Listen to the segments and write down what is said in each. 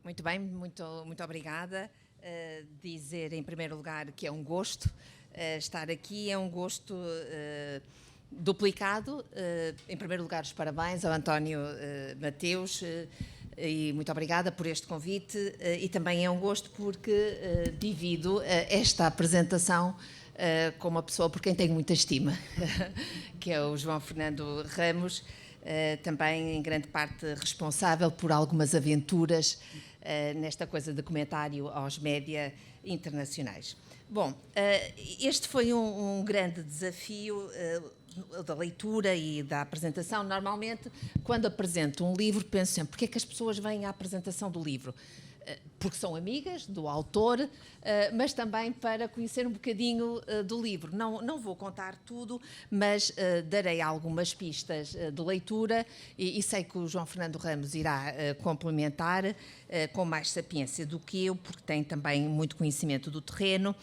Muito bem, muito obrigada. Dizer, em primeiro lugar, que é um gosto estar aqui, é um gosto duplicado. Em primeiro lugar, os parabéns ao António Mateus e muito obrigada por este convite. E também é um gosto porque divido esta apresentação com uma pessoa por quem tenho muita estima, que é o João Fernando Ramos, também em grande parte responsável por algumas aventuras nesta coisa de comentário aos média internacionais. Bom, este foi um grande desafio da leitura e da apresentação. Normalmente, quando apresento um livro, penso sempre, porque é que as pessoas vêm à apresentação do livro? Porque são amigas do autor, mas também para conhecer um bocadinho do livro. Não vou contar tudo, mas darei algumas pistas de leitura e sei que o João Fernando Ramos irá complementar com mais sapiência do que eu, porque tem também muito conhecimento do terreno.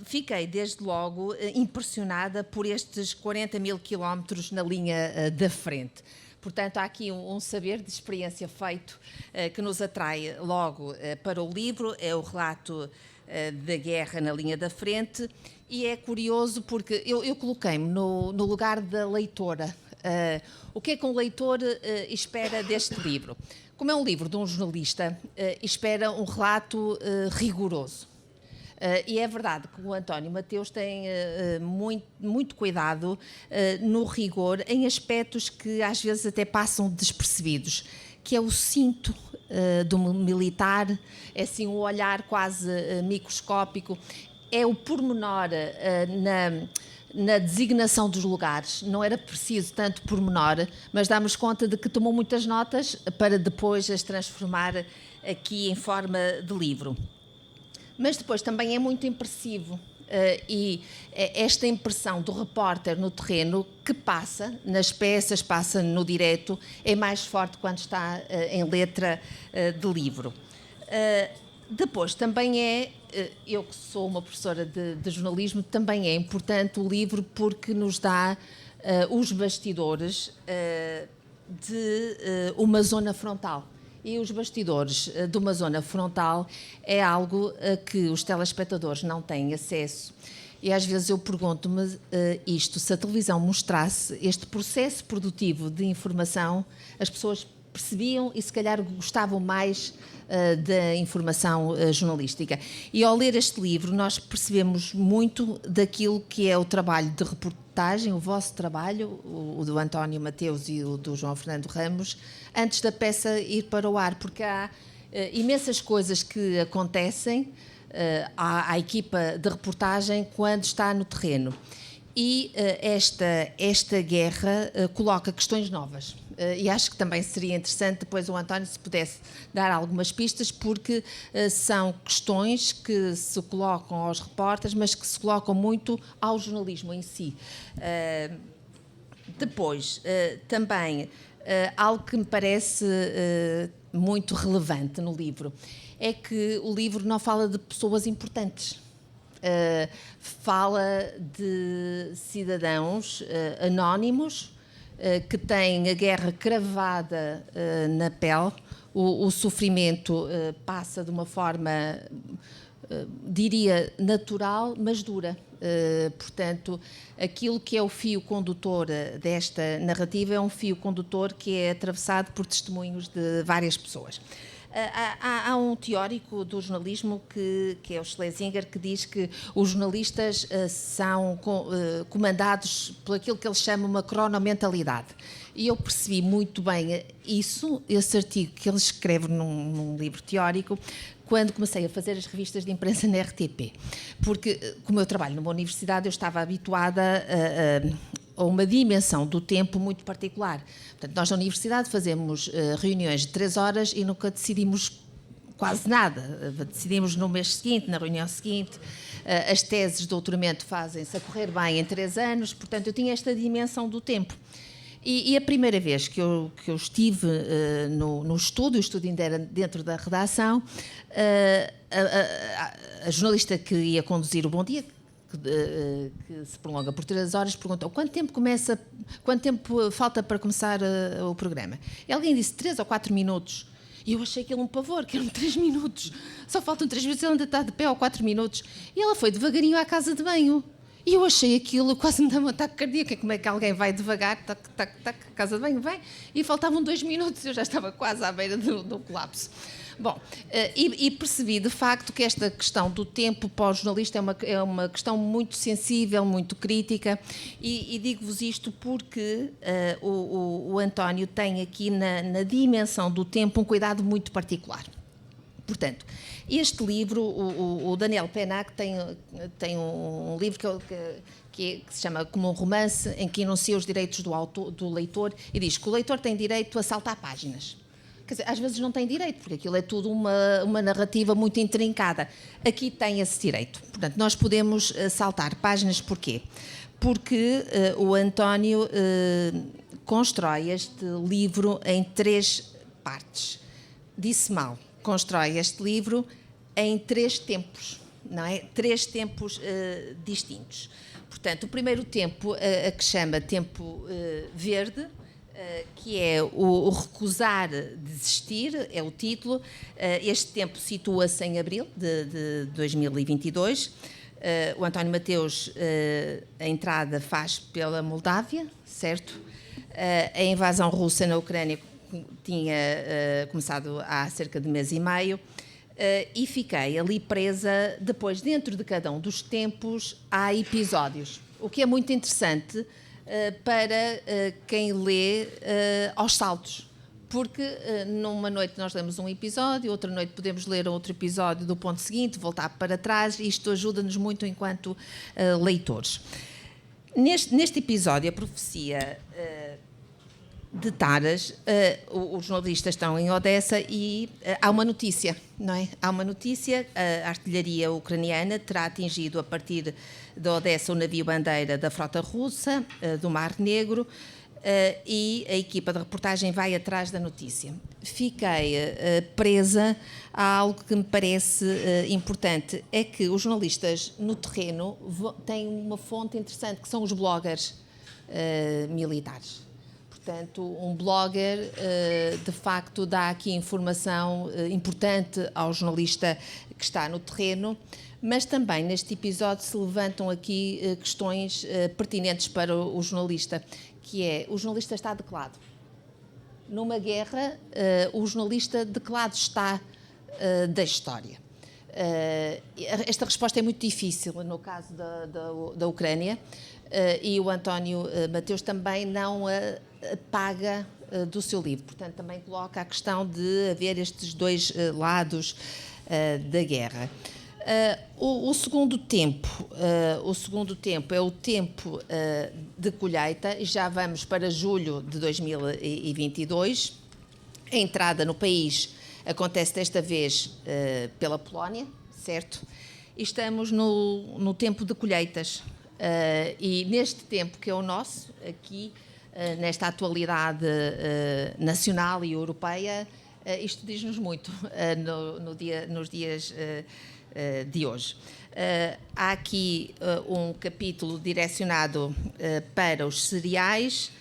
Fiquei, desde logo, impressionada por estes 40 mil quilómetros na linha da frente. Portanto, há aqui um saber de experiência feito que nos atrai logo para o livro, é o relato da guerra na linha da frente, e é curioso porque eu coloquei-me no lugar da leitora. O que é que um leitor espera deste livro? Como é um livro de um jornalista, espera um relato rigoroso. E é verdade que o António Mateus tem muito cuidado no rigor em aspectos que às vezes até passam despercebidos, que é o cinto do militar, é assim um olhar quase microscópico, é o pormenor na designação dos lugares. Não era preciso tanto pormenor, mas damos conta de que tomou muitas notas para depois as transformar aqui em forma de livro. Mas depois também é muito impressivo e esta impressão do repórter no terreno que passa nas peças, passa no direto, é mais forte quando está em letra de livro. Depois também eu que sou uma professora de jornalismo, também é importante o livro porque nos dá os bastidores de uma zona frontal. E os bastidores de uma zona frontal é algo a que os telespectadores não têm acesso. E às vezes eu pergunto-me se a televisão mostrasse este processo produtivo de informação, as pessoas percebiam e se calhar gostavam mais da informação jornalística. E ao ler este livro nós percebemos muito daquilo que é o trabalho de reportagem, o vosso trabalho, o do António Mateus e o do João Fernando Ramos, antes da peça ir para o ar, porque há imensas coisas que acontecem à equipa de reportagem quando está no terreno. E esta guerra coloca questões novas. E acho que também seria interessante depois o António se pudesse dar algumas pistas, porque são questões que se colocam aos repórteres, mas que se colocam muito ao jornalismo em si. Depois, também, algo que me parece muito relevante no livro é que o livro não fala de pessoas importantes. Fala de cidadãos anónimos que têm a guerra cravada na pele, o sofrimento passa de uma forma, diria, natural, mas dura. Portanto, aquilo que é o fio condutor desta narrativa é um fio condutor que é atravessado por testemunhos de várias pessoas. Há um teórico do jornalismo que é o Schlesinger, que diz que os jornalistas são comandados por aquilo que ele chama uma cronomentalidade. E eu percebi muito bem esse artigo que ele escreve num livro teórico, quando comecei a fazer as revistas de imprensa na RTP. Porque, como eu trabalho numa universidade, eu estava habituada a uma dimensão do tempo muito particular. Portanto, nós na universidade fazemos reuniões de 3 horas e nunca decidimos quase nada. Decidimos no mês seguinte, na reunião seguinte. As teses de doutoramento fazem-se a correr bem em 3 anos. Portanto, eu tinha esta dimensão do tempo. E a primeira vez que eu estive no estúdio, o estúdio ainda era dentro da redação, a jornalista que ia conduzir o Bom Dia, que se prolonga por 3 horas, perguntou quanto tempo falta para começar o programa. E alguém disse 3 ou 4 minutos. E eu achei aquilo um pavor, que eram 3 minutos. Só faltam 3 minutos, ela ainda está de pé, ou 4 minutos. E ela foi devagarinho à casa de banho. E eu achei aquilo, quase me dá um ataque cardíaco. Como é que alguém vai devagar, tac, tac, tac, casa de banho, vem. E faltavam 2 minutos, eu já estava quase à beira do colapso. Bom, e percebi de facto que esta questão do tempo para o jornalista é uma questão muito sensível, muito crítica, e digo-vos isto porque o António tem aqui na dimensão do tempo um cuidado muito particular. Portanto, este livro, o Daniel Pennac tem um livro que se chama Como um Romance, em que enuncia os direitos do leitor e diz que o leitor tem direito a saltar páginas. Quer dizer, às vezes não tem direito, porque aquilo é tudo uma narrativa muito intrincada. Aqui tem esse direito. Portanto, nós podemos saltar páginas. Porquê? Porque o António constrói este livro em 3 partes. Disse mal. Constrói este livro em 3 tempos, não é? 3 tempos distintos. Portanto, o primeiro tempo, a que chama tempo verde, que é o recusar desistir, é o título. Este tempo situa-se em abril de 2022. O António Mateus, a entrada faz pela Moldávia, certo? A invasão russa na Ucrânia tinha começado há cerca de mês e meio, e fiquei ali presa. Depois, dentro de cada um dos tempos, há episódios, o que é muito interessante para quem lê aos saltos, porque numa noite nós lemos um episódio, outra noite podemos ler outro episódio do ponto seguinte, voltar para trás, e isto ajuda-nos muito enquanto leitores. Neste episódio, a profecia de Taras, os jornalistas estão em Odessa e há uma notícia, não é? Há uma notícia: a artilharia ucraniana terá atingido a partir de Odessa o navio-bandeira da frota russa do Mar Negro, e a equipa de reportagem vai atrás da notícia. Fiquei presa a algo que me parece importante, é que os jornalistas no terreno têm uma fonte interessante, que são os bloggers militares. Portanto, um blogger, de facto, dá aqui informação importante ao jornalista que está no terreno, mas também neste episódio se levantam aqui questões pertinentes para o jornalista, que é: o jornalista está de que lado? Numa guerra, o jornalista de que lado está da história? Esta resposta é muito difícil no caso da Ucrânia, e o António Mateus também não apaga do seu livro. Portanto, também coloca a questão de haver estes 2 lados da guerra. O segundo tempo é o tempo de colheita, e já vamos para julho de 2022. A entrada no país acontece desta vez pela Polónia, certo? E estamos no tempo de colheitas. E neste tempo que é o nosso, aqui, nesta atualidade nacional e europeia, isto diz-nos muito nos dias de hoje. Há aqui um capítulo direcionado para os cereais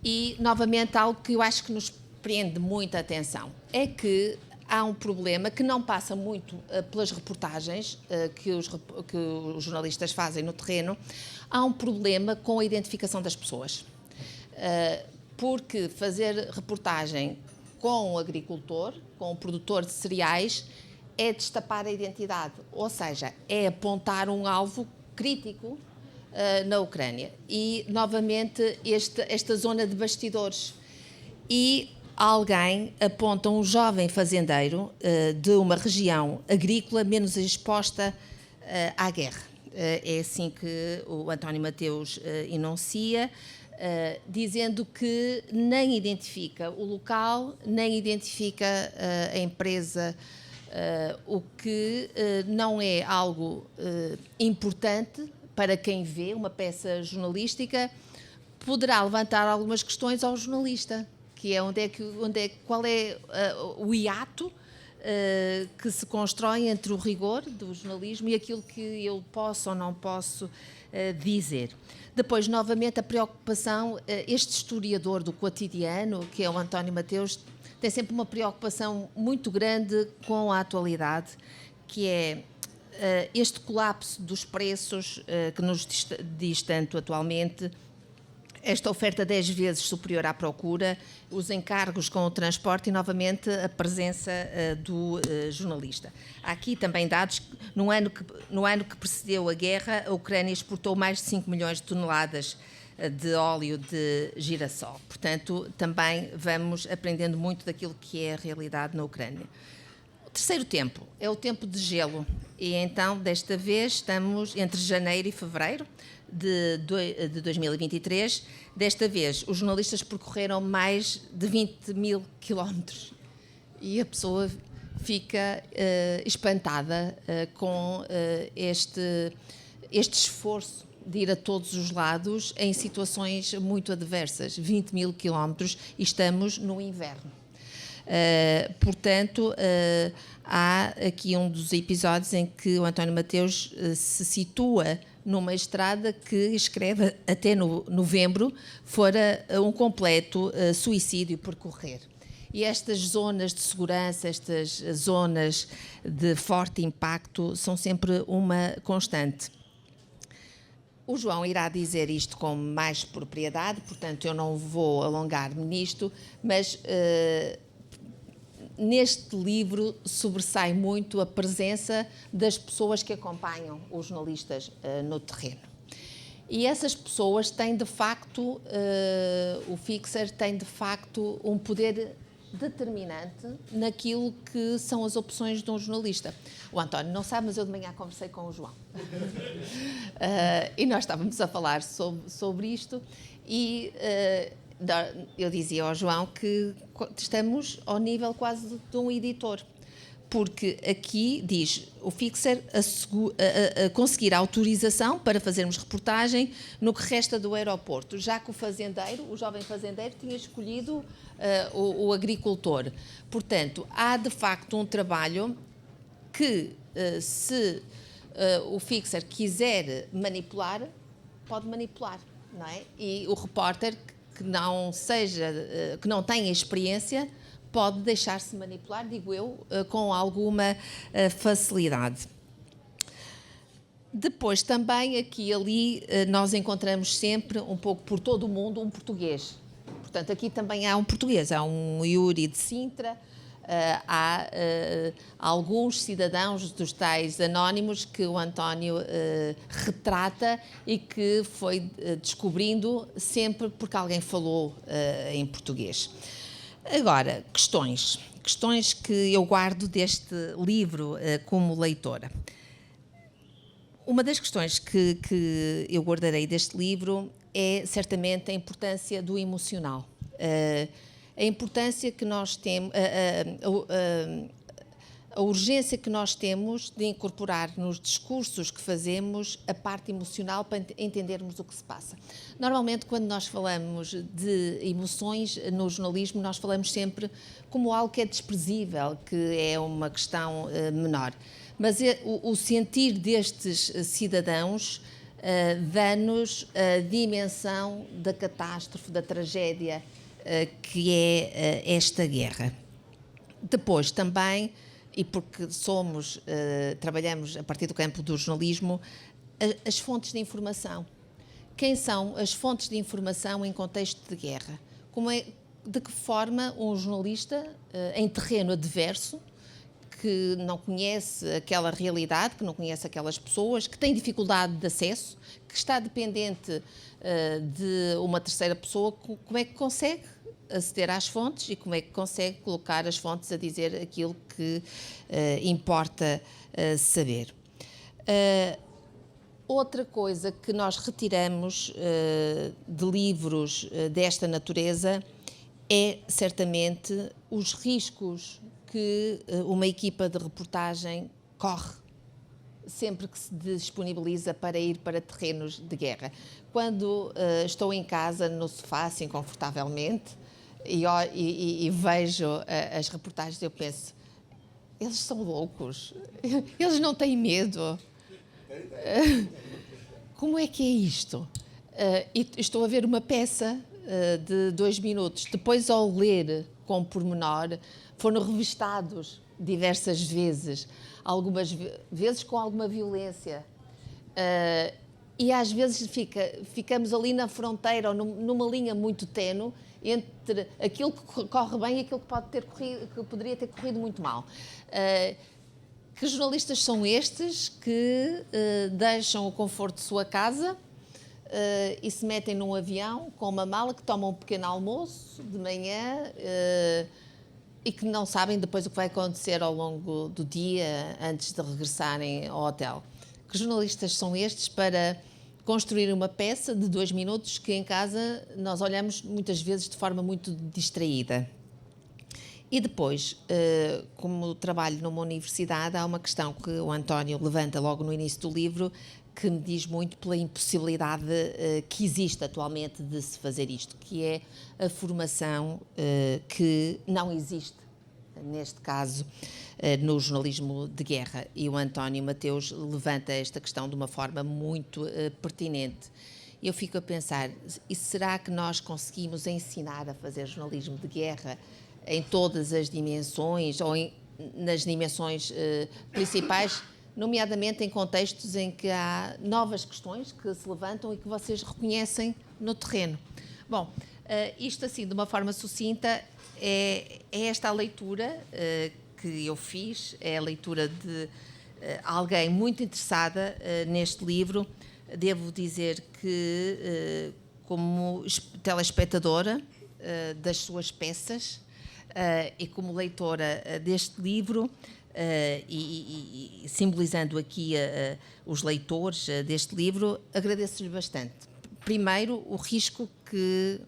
e, novamente, algo que eu acho que nos prende muita atenção é que há um problema que não passa muito pelas reportagens que os jornalistas fazem no terreno. Há um problema com a identificação das pessoas, porque fazer reportagem com o agricultor, com o produtor de cereais, é destapar a identidade, ou seja, é apontar um alvo crítico na Ucrânia. E, novamente, esta zona de bastidores. E alguém aponta um jovem fazendeiro de uma região agrícola menos exposta à guerra. É assim que o António Mateus enuncia, dizendo que nem identifica o local, nem identifica a empresa, o que não é algo importante para quem vê uma peça jornalística. Poderá levantar algumas questões ao jornalista, que é qual é o hiato que se constrói entre o rigor do jornalismo e aquilo que eu posso ou não posso dizer. Depois, novamente, a preocupação, este historiador do cotidiano, que é o António Mateus, tem sempre uma preocupação muito grande com a atualidade, que é este colapso dos preços que nos diz tanto atualmente, esta oferta 10 vezes superior à procura, os encargos com o transporte e, novamente, a presença do jornalista. Há aqui também dados que no ano que precedeu a guerra, a Ucrânia exportou mais de 5 milhões de toneladas de óleo de girassol. Portanto, também vamos aprendendo muito daquilo que é a realidade na Ucrânia. O terceiro tempo é o tempo de gelo. E então, desta vez, estamos entre janeiro e fevereiro de 2023. Desta vez, os jornalistas percorreram mais de 20 mil quilómetros. E a pessoa fica espantada com este esforço de ir a todos os lados em situações muito adversas. 20 mil quilómetros e estamos no inverno. Portanto, há aqui um dos episódios em que o António Mateus se situa numa estrada que, escreve até novembro, fora um completo suicídio percorrer. E estas zonas de segurança, estas zonas de forte impacto, são sempre uma constante. O João irá dizer isto com mais propriedade, portanto eu não vou alongar-me nisto, mas neste livro sobressai muito a presença das pessoas que acompanham os jornalistas no terreno. E essas pessoas têm, de facto, o Fixer tem, de facto, um poder determinante naquilo que são as opções de um jornalista. O António não sabe, mas eu de manhã conversei com o João. E nós estávamos a falar sobre isto e eu dizia ao João que estamos ao nível quase de um editor, porque aqui diz o Fixer a conseguir a autorização para fazermos reportagem no que resta do aeroporto, já que o jovem fazendeiro, tinha escolhido o agricultor. Portanto, há de facto um trabalho que, se o Fixer quiser manipular, pode manipular, não é? E o repórter que não tenha experiência pode deixar-se manipular, digo eu, com alguma facilidade. Depois, também, aqui e ali, nós encontramos sempre, um pouco por todo o mundo, um português. Portanto, aqui também há um português, há um Yuri de Sintra, há alguns cidadãos dos tais anónimos que o António retrata e que foi descobrindo sempre porque alguém falou em português. Agora, questões que eu guardo deste livro como leitora. Uma das questões que eu guardarei deste livro é certamente a importância do emocional. A importância que nós temos, a urgência que nós temos de incorporar nos discursos que fazemos a parte emocional para entendermos o que se passa. Normalmente, quando nós falamos de emoções no jornalismo, nós falamos sempre como algo que é desprezível, que é uma questão menor. Mas o sentir destes cidadãos dá-nos a dimensão da catástrofe, da tragédia que é esta guerra. Depois também, e porque trabalhamos a partir do campo do jornalismo, as fontes de informação. Quem são as fontes de informação em contexto de guerra? De que forma um jornalista em terreno adverso, que não conhece aquela realidade, que não conhece aquelas pessoas, que tem dificuldade de acesso, que está dependente de uma terceira pessoa, como é que consegue aceder às fontes e como é que consegue colocar as fontes a dizer aquilo que importa saber. Outra coisa que nós retiramos de livros desta natureza é certamente os riscos que uma equipa de reportagem corre sempre que se disponibiliza para ir para terrenos de guerra. Quando estou em casa, no sofá, assim, confortavelmente, e vejo as reportagens, eu penso, eles são loucos. Eles não têm medo. Como é que é isto? E estou a ver uma peça de 2 minutos. Depois, ao ler com pormenor, foram revistados diversas vezes, algumas vezes com alguma violência. E às vezes ficamos ali na fronteira ou numa linha muito ténue entre aquilo que corre bem e aquilo que poderia ter corrido muito mal. Que jornalistas são estes que deixam o conforto de sua casa e se metem num avião com uma mala, que tomam um pequeno almoço de manhã e que não sabem depois o que vai acontecer ao longo do dia antes de regressarem ao hotel? Que jornalistas são estes para construir uma peça de 2 minutos que em casa nós olhamos muitas vezes de forma muito distraída? E depois, como trabalho numa universidade, há uma questão que o António levanta logo no início do livro, que me diz muito pela impossibilidade que existe atualmente de se fazer isto, que é a formação que não existe, neste caso, no jornalismo de guerra. E o António Mateus levanta esta questão de uma forma muito pertinente. Eu fico a pensar, e será que nós conseguimos ensinar a fazer jornalismo de guerra em todas as dimensões, ou nas dimensões principais, nomeadamente em contextos em que há novas questões que se levantam e que vocês reconhecem no terreno? Bom, isto assim, de uma forma sucinta, é esta a leitura que eu fiz, é a leitura de alguém muito interessada neste livro. Devo dizer que, como telespectadora das suas peças e como leitora deste livro, e simbolizando aqui os leitores deste livro, agradeço-lhe bastante. Primeiro, o risco que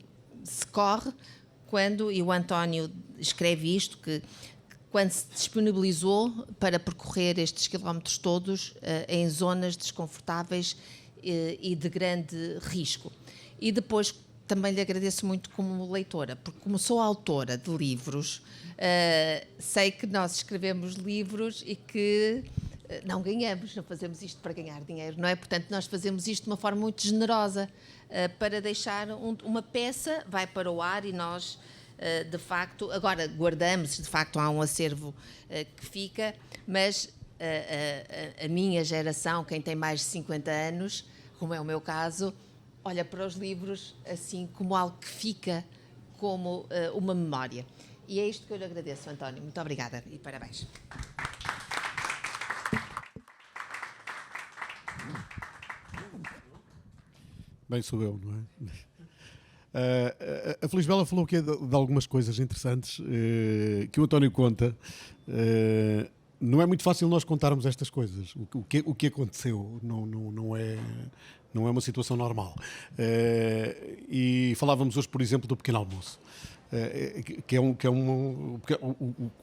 se corre quando, e o António escreve isto, que quando se disponibilizou para percorrer estes quilómetros todos em zonas desconfortáveis e de grande risco. E depois também lhe agradeço muito como leitora, porque como sou autora de livros, sei que nós escrevemos livros e que não ganhamos, não fazemos isto para ganhar dinheiro, não é? Portanto, nós fazemos isto de uma forma muito generosa, para deixar uma peça, vai para o ar e nós, de facto, agora guardamos, de facto há um acervo que fica, mas a minha geração, quem tem mais de 50 anos, como é o meu caso, olha para os livros assim como algo que fica como uma memória. E é isto que eu lhe agradeço, António. Muito obrigada e parabéns. Bem, sou eu, não é? A Feliz Bela falou aqui de algumas coisas interessantes que o António conta. Não é muito fácil nós contarmos estas coisas. O que aconteceu não é uma situação normal. E falávamos hoje, por exemplo, do pequeno almoço.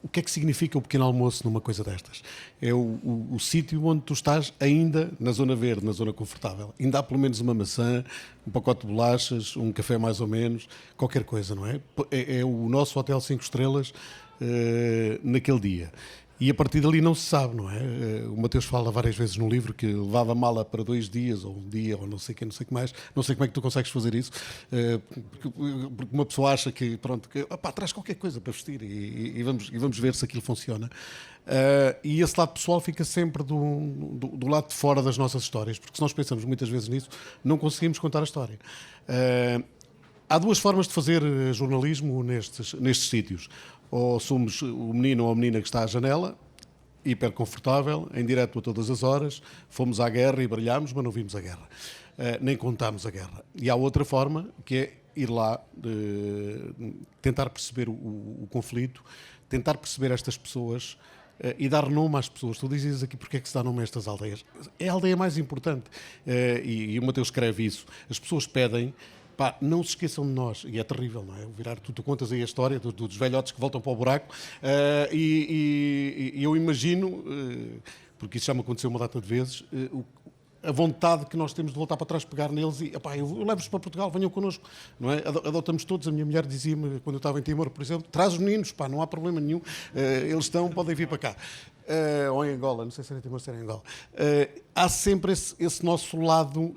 O que é que significa o pequeno almoço numa coisa destas? É o sítio onde tu estás ainda na zona verde, na zona confortável. Ainda há pelo menos uma maçã, um pacote de bolachas, um café mais ou menos, qualquer coisa, não é? É o nosso hotel 5 estrelas naquele dia. E a partir dali não se sabe, não é? O Mateus fala várias vezes no livro que levava mala para 2 dias, ou um dia, ou não sei o que mais. Não sei como é que tu consegues fazer isso, porque uma pessoa acha que, pronto, traz qualquer coisa para vestir e vamos ver se aquilo funciona. E esse lado pessoal fica sempre do lado de fora das nossas histórias, porque se nós pensamos muitas vezes nisso, não conseguimos contar a história. Há 2 formas de fazer jornalismo nestes sítios. Ou somos o menino ou a menina que está à janela, hiper confortável, em direto a todas as horas, fomos à guerra e brilhámos, mas não vimos a guerra. Nem contámos a guerra. E há outra forma, que é ir lá, tentar perceber o conflito, tentar perceber estas pessoas e dar nome às pessoas. Tu dizes aqui porque é que se dá nome a estas aldeias. É a aldeia mais importante. E o Mateus escreve isso. As pessoas pedem... não se esqueçam de nós, e é terrível, não é? Tu contas aí a história dos velhotes que voltam para o buraco, e eu imagino, porque isso já me aconteceu uma data de vezes, a vontade que nós temos de voltar para trás, pegar neles e, eu levo-os para Portugal, venham connosco, não é? Adotamos todos. A minha mulher dizia-me, quando eu estava em Timor, por exemplo, traz os meninos, não há problema nenhum, eles podem vir para cá. Ou em Angola, não sei se era em Timor ou se era em Angola. Há sempre esse nosso lado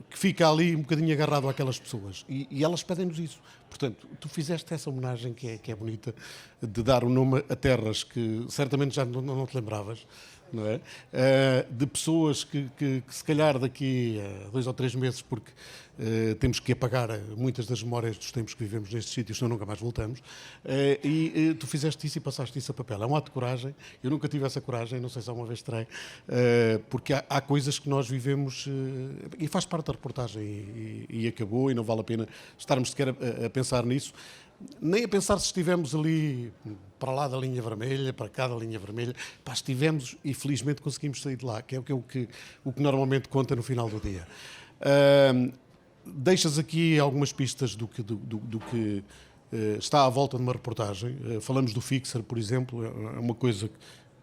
que fica ali um bocadinho agarrado àquelas pessoas. E elas pedem-nos isso. Portanto, tu fizeste essa homenagem que é bonita, de dar o nome a terras que certamente já não te lembravas, não é? De pessoas que se calhar daqui a 2 ou 3 meses, porque temos que apagar muitas das memórias dos tempos que vivemos nestes sítios, senão nunca mais voltamos, e tu fizeste isso e passaste isso a papel. É um ato de coragem. Eu nunca tive essa coragem, não sei se alguma vez terei, porque há coisas que nós vivemos e faz parte da reportagem e acabou, e não vale a pena estarmos sequer a pensar nisso. Nem a pensar se estivemos ali para lá da linha vermelha, para cá da linha vermelha. Pá, estivemos e felizmente conseguimos sair de lá, que é o que normalmente conta no final do dia. Deixas aqui algumas pistas do que está à volta de uma reportagem. Falamos do Fixer, por exemplo, é uma coisa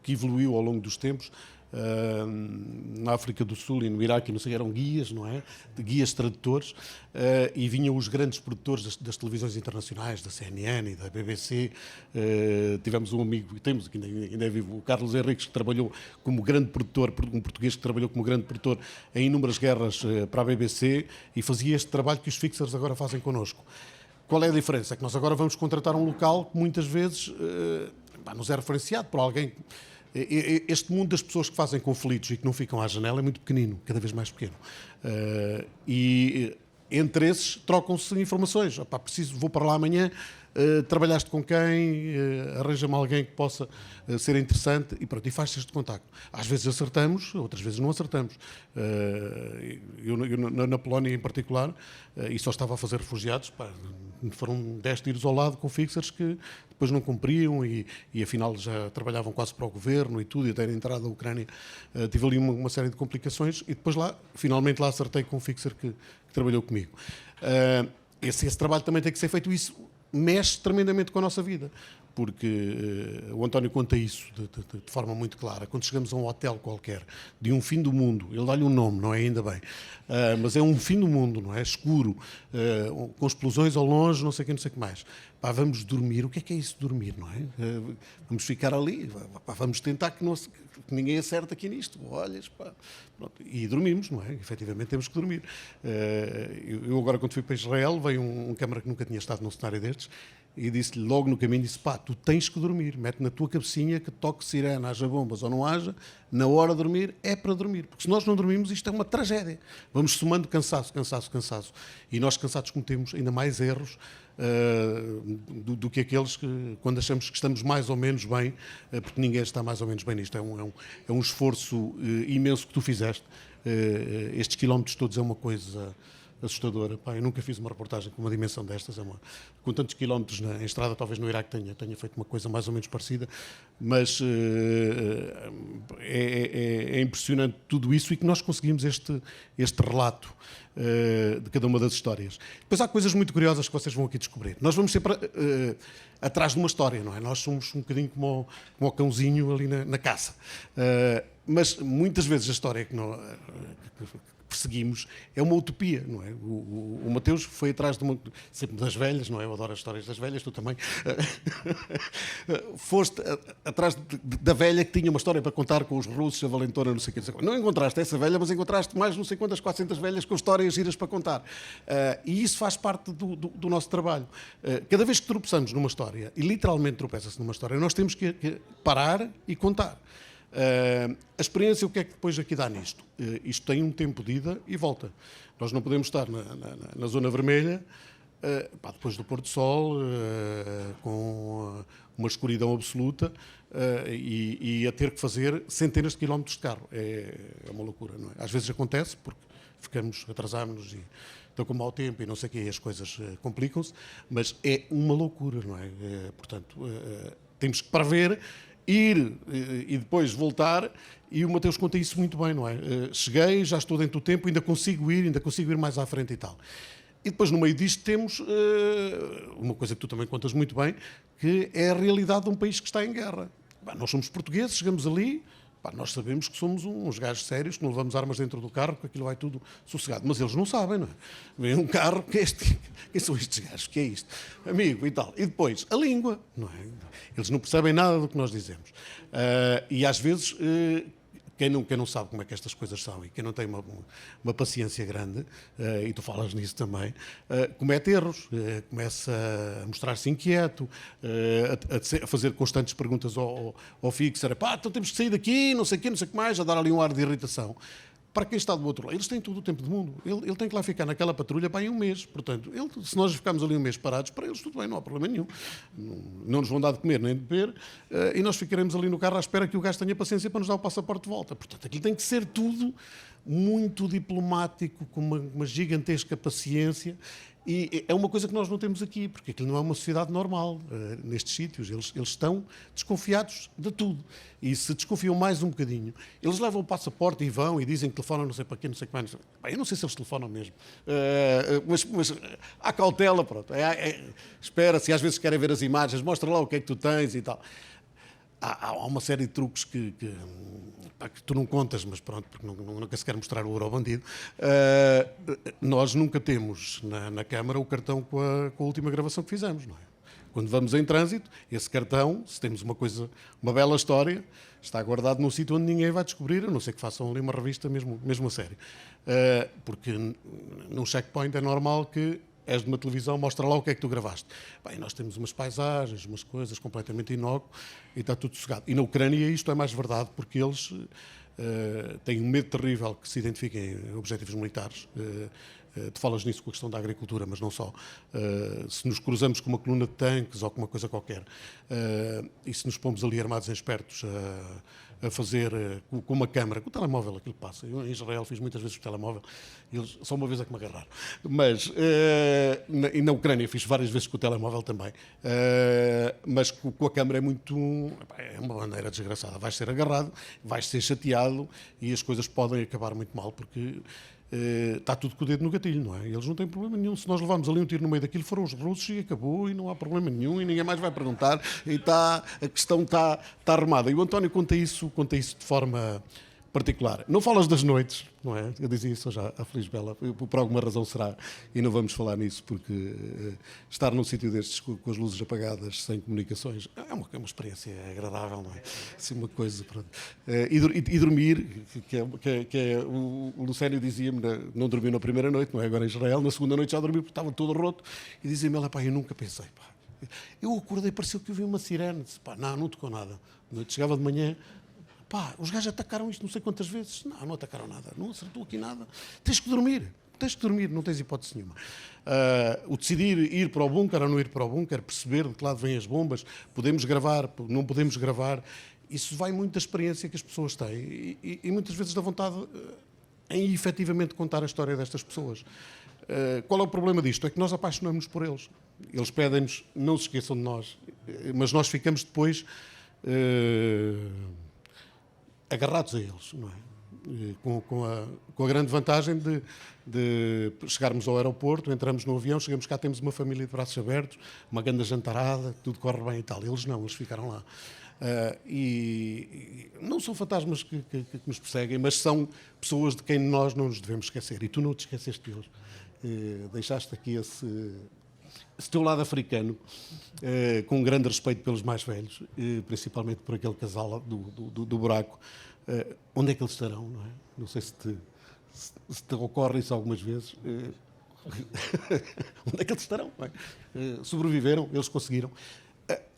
que evoluiu ao longo dos tempos. Na África do Sul e no Iraque, não sei, eram guias, não é? De guias tradutores, e vinham os grandes produtores das televisões internacionais, da CNN e da BBC. Tivemos um amigo, temos aqui, ainda é vivo, o Carlos Henriques, que trabalhou como grande produtor, um português que trabalhou como grande produtor em inúmeras guerras para a BBC, e fazia este trabalho que os Fixers agora fazem connosco. Qual é a diferença? É que nós agora vamos contratar um local que muitas vezes nos é referenciado por alguém. Este mundo das pessoas que fazem conflitos e que não ficam à janela é muito pequenino, cada vez mais pequeno. E entre esses trocam-se informações. Vou para lá amanhã, trabalhaste com quem, arranja-me alguém que possa ser interessante, e pronto, e faz-se este contacto. Às vezes acertamos, outras vezes não acertamos. Eu na Polónia em particular, e só estava a fazer refugiados, foram 10 tiros ao lado com fixers que depois não cumpriam e afinal já trabalhavam quase para o governo e tudo, e até a entrada da Ucrânia tive ali uma série de complicações, e depois finalmente lá acertei com um fixer que trabalhou comigo. Esse trabalho também tem que ser feito. Isso mexe tremendamente com a nossa vida, porque o António conta isso de forma muito clara. Quando chegamos a um hotel qualquer, de um fim do mundo, ele dá-lhe um nome, não é? Ainda bem, mas é um fim do mundo, não é? Escuro, com explosões ao longe, não sei o que mais. Vamos dormir. O que é isso de dormir, não é? Vamos ficar ali, vamos tentar que ninguém acerte aqui nisto. Olhas, pronto, e dormimos, não é? Efetivamente temos que dormir. Eu agora, quando fui para Israel, veio um câmara que nunca tinha estado num cenário destes, e disse-lhe logo no caminho, tu tens que dormir, mete na tua cabecinha que toque sirene, haja bombas ou não haja, na hora de dormir é para dormir, porque se nós não dormimos isto é uma tragédia, vamos somando cansaço, e nós cansados cometemos ainda mais erros do que aqueles que, quando achamos que estamos mais ou menos bem, porque ninguém está mais ou menos bem nisto. É um esforço imenso que tu fizeste. Estes quilómetros todos é uma coisa assustadora. Eu nunca fiz uma reportagem com uma dimensão destas. Com tantos quilómetros em estrada, talvez no Iraque tenha feito uma coisa mais ou menos parecida, mas é impressionante tudo isso, e que nós conseguimos este relato de cada uma das histórias. Depois há coisas muito curiosas que vocês vão aqui descobrir. Nós vamos sempre atrás de uma história, não é? Nós somos um bocadinho como o cãozinho ali na caça. Mas muitas vezes a história que perseguimos é uma utopia, não é? O Mateus foi atrás sempre das velhas, não é? Eu adoro as histórias das velhas, tu também. Foste atrás da velha que tinha uma história para contar com os russos, a valentona, não sei o que. Não encontraste essa velha, mas encontraste mais não sei quantas, 400 velhas com histórias giras para contar. E isso faz parte do nosso trabalho. Cada vez que tropeçamos numa história, e literalmente tropeça-se numa história, nós temos que parar e contar. A experiência, o que é que depois aqui dá nisto? Isto tem um tempo de ida e volta. Nós não podemos estar na zona vermelha, depois do pôr do sol, com uma escuridão absoluta, e a ter que fazer centenas de quilómetros de carro. É uma loucura, não é? Às vezes acontece, porque atrasamos-nos e estão com mau tempo e não sei o quê, e as coisas complicam-se, mas é uma loucura, não é? Portanto, temos que prever, ir e depois voltar, e o Mateus conta isso muito bem, não é? Cheguei, já estou dentro do tempo, ainda consigo ir mais à frente e tal. E depois no meio disto temos uma coisa que tu também contas muito bem, que é a realidade de um país que está em guerra. Nós somos portugueses, chegamos ali, Pá, nós sabemos que somos uns gajos sérios, que não levamos armas dentro do carro, que aquilo vai tudo sossegado. Mas eles não sabem, não é? Vem um carro, quem são estes gajos? Que é isto? Amigo e tal. E depois, a língua, não é? Eles não percebem nada do que nós dizemos. E às vezes, quem não sabe como é que estas coisas são e quem não tem uma paciência grande, e tu falas nisso também, comete erros, começa a mostrar-se inquieto, a fazer constantes perguntas ao fixer, pá, então temos que sair daqui, não sei o quê, não sei o que mais, a dar ali um ar de irritação. Para quem está do outro lado, eles têm todo o tempo do mundo. Ele tem que lá ficar naquela patrulha para aí um mês. Portanto, se nós ficarmos ali um mês parados, para eles tudo bem, não há problema nenhum. Não nos vão dar de comer nem de beber, e nós ficaremos ali no carro à espera que o gajo tenha paciência para nos dar o passaporte de volta. Portanto, aquilo tem que ser tudo muito diplomático, com uma gigantesca paciência. E é uma coisa que nós não temos aqui, porque aquilo não é uma sociedade normal nestes sítios. Eles estão desconfiados de tudo. E se desconfiam mais um bocadinho, eles levam o passaporte e vão e dizem que telefonam não sei para quê, não sei o que mais. Eu não sei se eles telefonam mesmo. Mas há cautela, pronto. Espera-se, às vezes querem ver as imagens, mostra lá o que é que tu tens e tal. Há uma série de truques que tu não contas, mas pronto, porque nunca se quer mostrar o ouro ao bandido. Nós nunca temos na Câmara o cartão com a última gravação que fizemos, não é? Quando vamos em trânsito, esse cartão, se temos uma bela história, está guardado num sítio onde ninguém vai descobrir, a não ser que façam ali uma revista mesmo a sério. Porque num checkpoint é normal que és de uma televisão, mostra lá o que é que tu gravaste. Bem, nós temos umas paisagens, umas coisas completamente inócuo e está tudo sossegado. E na Ucrânia isto é mais verdade, porque eles têm um medo terrível que se identifiquem objetivos militares. Tu falas nisso com a questão da agricultura, mas não só. Se nos cruzamos com uma coluna de tanques ou com uma coisa qualquer, e se nos pomos ali armados em espertos a fazer com uma câmara, com o telemóvel, aquilo passa. Eu em Israel fiz muitas vezes o telemóvel, eles, só uma vez é que me agarraram. Mas, e na Ucrânia fiz várias vezes com o telemóvel também. Mas com a câmara é uma maneira desgraçada. Vais ser agarrado, vais ser chateado e as coisas podem acabar muito mal, porque está tudo com o dedo no gatilho, não é? Eles não têm problema nenhum. Se nós levarmos ali um tiro no meio daquilo, foram os russos e acabou, e não há problema nenhum, e ninguém mais vai perguntar, e a questão está arrumada. E o António conta isso de forma particular. Não falas das noites, não é? Eu dizia isso já à Feliz Bela, por alguma razão será, e não vamos falar nisso, porque estar num sítio destes com as luzes apagadas, sem comunicações, é uma experiência agradável, não é? Assim, uma coisa, pronto. E dormir, o Lucénio dizia-me, não dormiu na primeira noite, não é? Agora em Israel, na segunda noite já dormi porque estava todo roto, e dizia-me ela, pá, eu nunca pensei, pá. Eu acordei, pareceu que eu vi uma sirene, disse, pá, não tocou nada. Chegava de manhã, pá, os gajos atacaram isto não sei quantas vezes. Não atacaram nada, não acertou aqui nada. Tens que dormir, não tens hipótese nenhuma. O decidir ir para o bunker ou não ir para o bunker, perceber de que lado vêm as bombas, podemos gravar, não podemos gravar, isso vai muito da experiência que as pessoas têm e muitas vezes da vontade em efetivamente contar a história destas pessoas. Qual é o problema disto? É que nós apaixonamos-nos por eles. Eles pedem-nos, não se esqueçam de nós, mas nós ficamos depois agarrados a eles, não é? Com a grande vantagem de chegarmos ao aeroporto, entramos no avião, chegamos cá, temos uma família de braços abertos, uma grande jantarada, tudo corre bem e tal. Eles não, eles ficaram lá. E não são fantasmas que nos perseguem, mas são pessoas de quem nós não nos devemos esquecer. E tu não te esqueceste deles. Deixaste aqui esse teu lado africano, com um grande respeito pelos mais velhos, principalmente por aquele casal do buraco. Onde é que eles estarão, não é? Não sei se te ocorre isso algumas vezes. Onde é que eles estarão? Não é? Sobreviveram, eles conseguiram.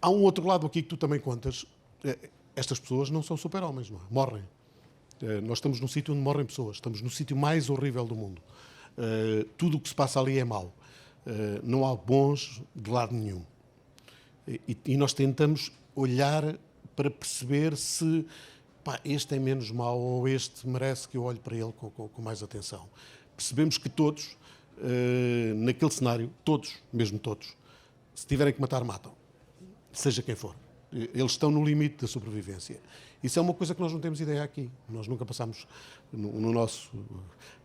Há um outro lado aqui que tu também contas. Estas pessoas não são super-homens, não é? Morrem. Nós estamos num sítio onde morrem pessoas. Estamos no sítio mais horrível do mundo. Tudo o que se passa ali é mau. Não há bons de lado nenhum. E nós tentamos olhar para perceber se este é menos mau ou este merece que eu olhe para ele com mais atenção. Percebemos que todos, naquele cenário, todos, mesmo todos, se tiverem que matar, matam. Seja quem for. Eles estão no limite da sobrevivência. Isso é uma coisa que nós não temos ideia aqui. Nós nunca passamos, no nosso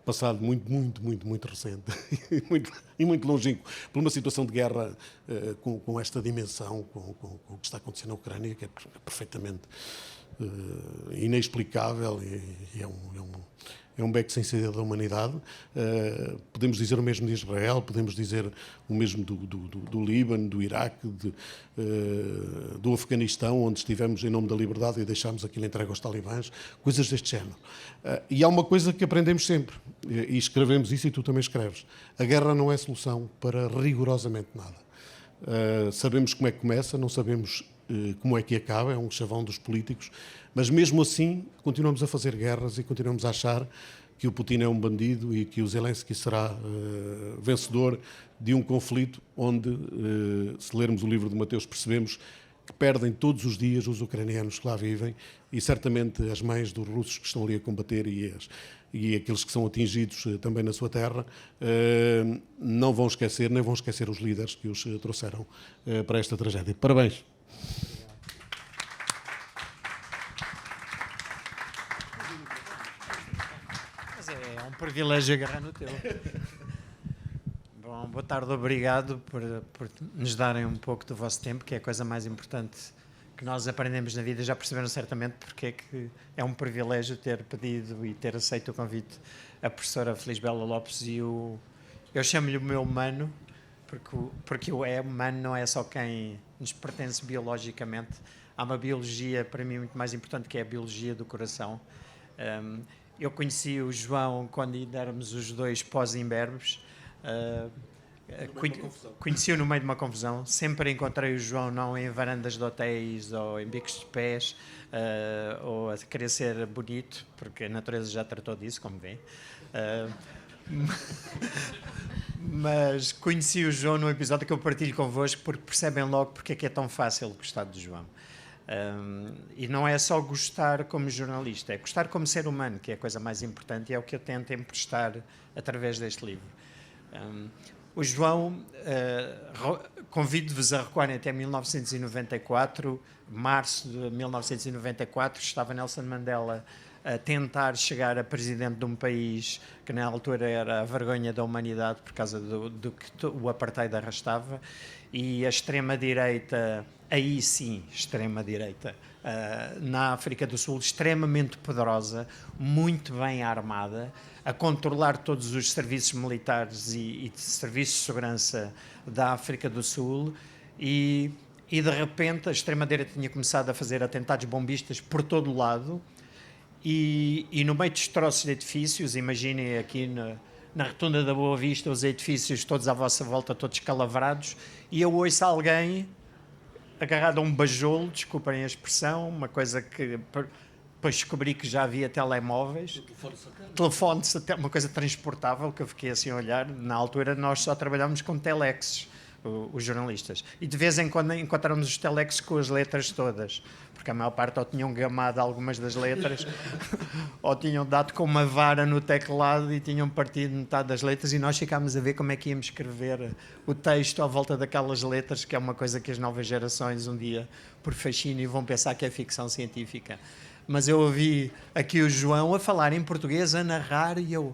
passado muito recente e muito longínquo, por uma situação de guerra com esta dimensão, com o que está acontecendo na Ucrânia, que é perfeitamente inexplicável e é um beco sem saída da humanidade. Podemos dizer o mesmo de Israel, podemos dizer o mesmo do Líbano, do Iraque, do Afeganistão, onde estivemos em nome da liberdade e deixámos aquilo entregue aos talibãs, coisas deste género. E há uma coisa que aprendemos sempre, e escrevemos isso e tu também escreves: a guerra não é solução para rigorosamente nada. Sabemos como é que começa, não sabemos como é que acaba, é um chavão dos políticos, mas mesmo assim continuamos a fazer guerras e continuamos a achar que o Putin é um bandido e que o Zelensky será vencedor de um conflito onde, se lermos o livro de Mateus, percebemos que perdem todos os dias os ucranianos que lá vivem e certamente as mães dos russos que estão ali a combater e aqueles que são atingidos também na sua terra, não vão esquecer, nem vão esquecer os líderes que os trouxeram para esta tragédia. Parabéns. É um privilégio agarrar no teu. Bom, boa tarde, obrigado por nos darem um pouco do vosso tempo, que é a coisa mais importante que nós aprendemos na vida. Já perceberam certamente porque é que é um privilégio ter pedido e ter aceito o convite a professora Felisbela Lopes e eu chamo-lhe o meu mano, porque o mano não é só quem nos pertence biologicamente. Há uma biologia, para mim, muito mais importante, que é a biologia do coração. Eu conheci o João quando ainda éramos os dois pós-imberbes. Conheci-o no meio de uma confusão. Sempre encontrei o João não em varandas de hotéis ou em bicos de pés ou a querer ser bonito, porque a natureza já tratou disso, como vêem. Mas conheci o João num episódio que eu partilho convosco, porque percebem logo porque é que é tão fácil gostar do João. E não é só gostar como jornalista, é gostar como ser humano, que é a coisa mais importante e é o que eu tento emprestar através deste livro. O João, convido-vos a recuarem até 1994, março de 1994, estava Nelson Mandela a tentar chegar a presidente de um país que na altura era a vergonha da humanidade por causa do que o apartheid arrastava, e a extrema-direita, aí sim, extrema-direita, na África do Sul, extremamente poderosa, muito bem armada, a controlar todos os serviços militares e serviços de segurança da África do Sul, e de repente a extrema-direita tinha começado a fazer atentados bombistas por todo o lado, e no meio dos troços de edifícios, imaginem aqui na Rotunda da Boa Vista, os edifícios todos à vossa volta, todos calavrados, e eu ouço alguém agarrado a um bajolo, desculpem a expressão, uma coisa que depois descobri que já havia telemóveis, telefones, uma coisa transportável, que eu fiquei assim a olhar. Na altura nós só trabalhávamos com telexes, os jornalistas, e de vez em quando encontramos os telexes com as letras todas, porque a maior parte ou tinham gamado algumas das letras ou tinham dado com uma vara no teclado e tinham partido metade das letras, e nós ficámos a ver como é que íamos escrever o texto à volta daquelas letras, que é uma coisa que as novas gerações um dia, por fascínio, vão pensar que é ficção científica. Mas eu ouvi aqui o João a falar em português, a narrar, e eu...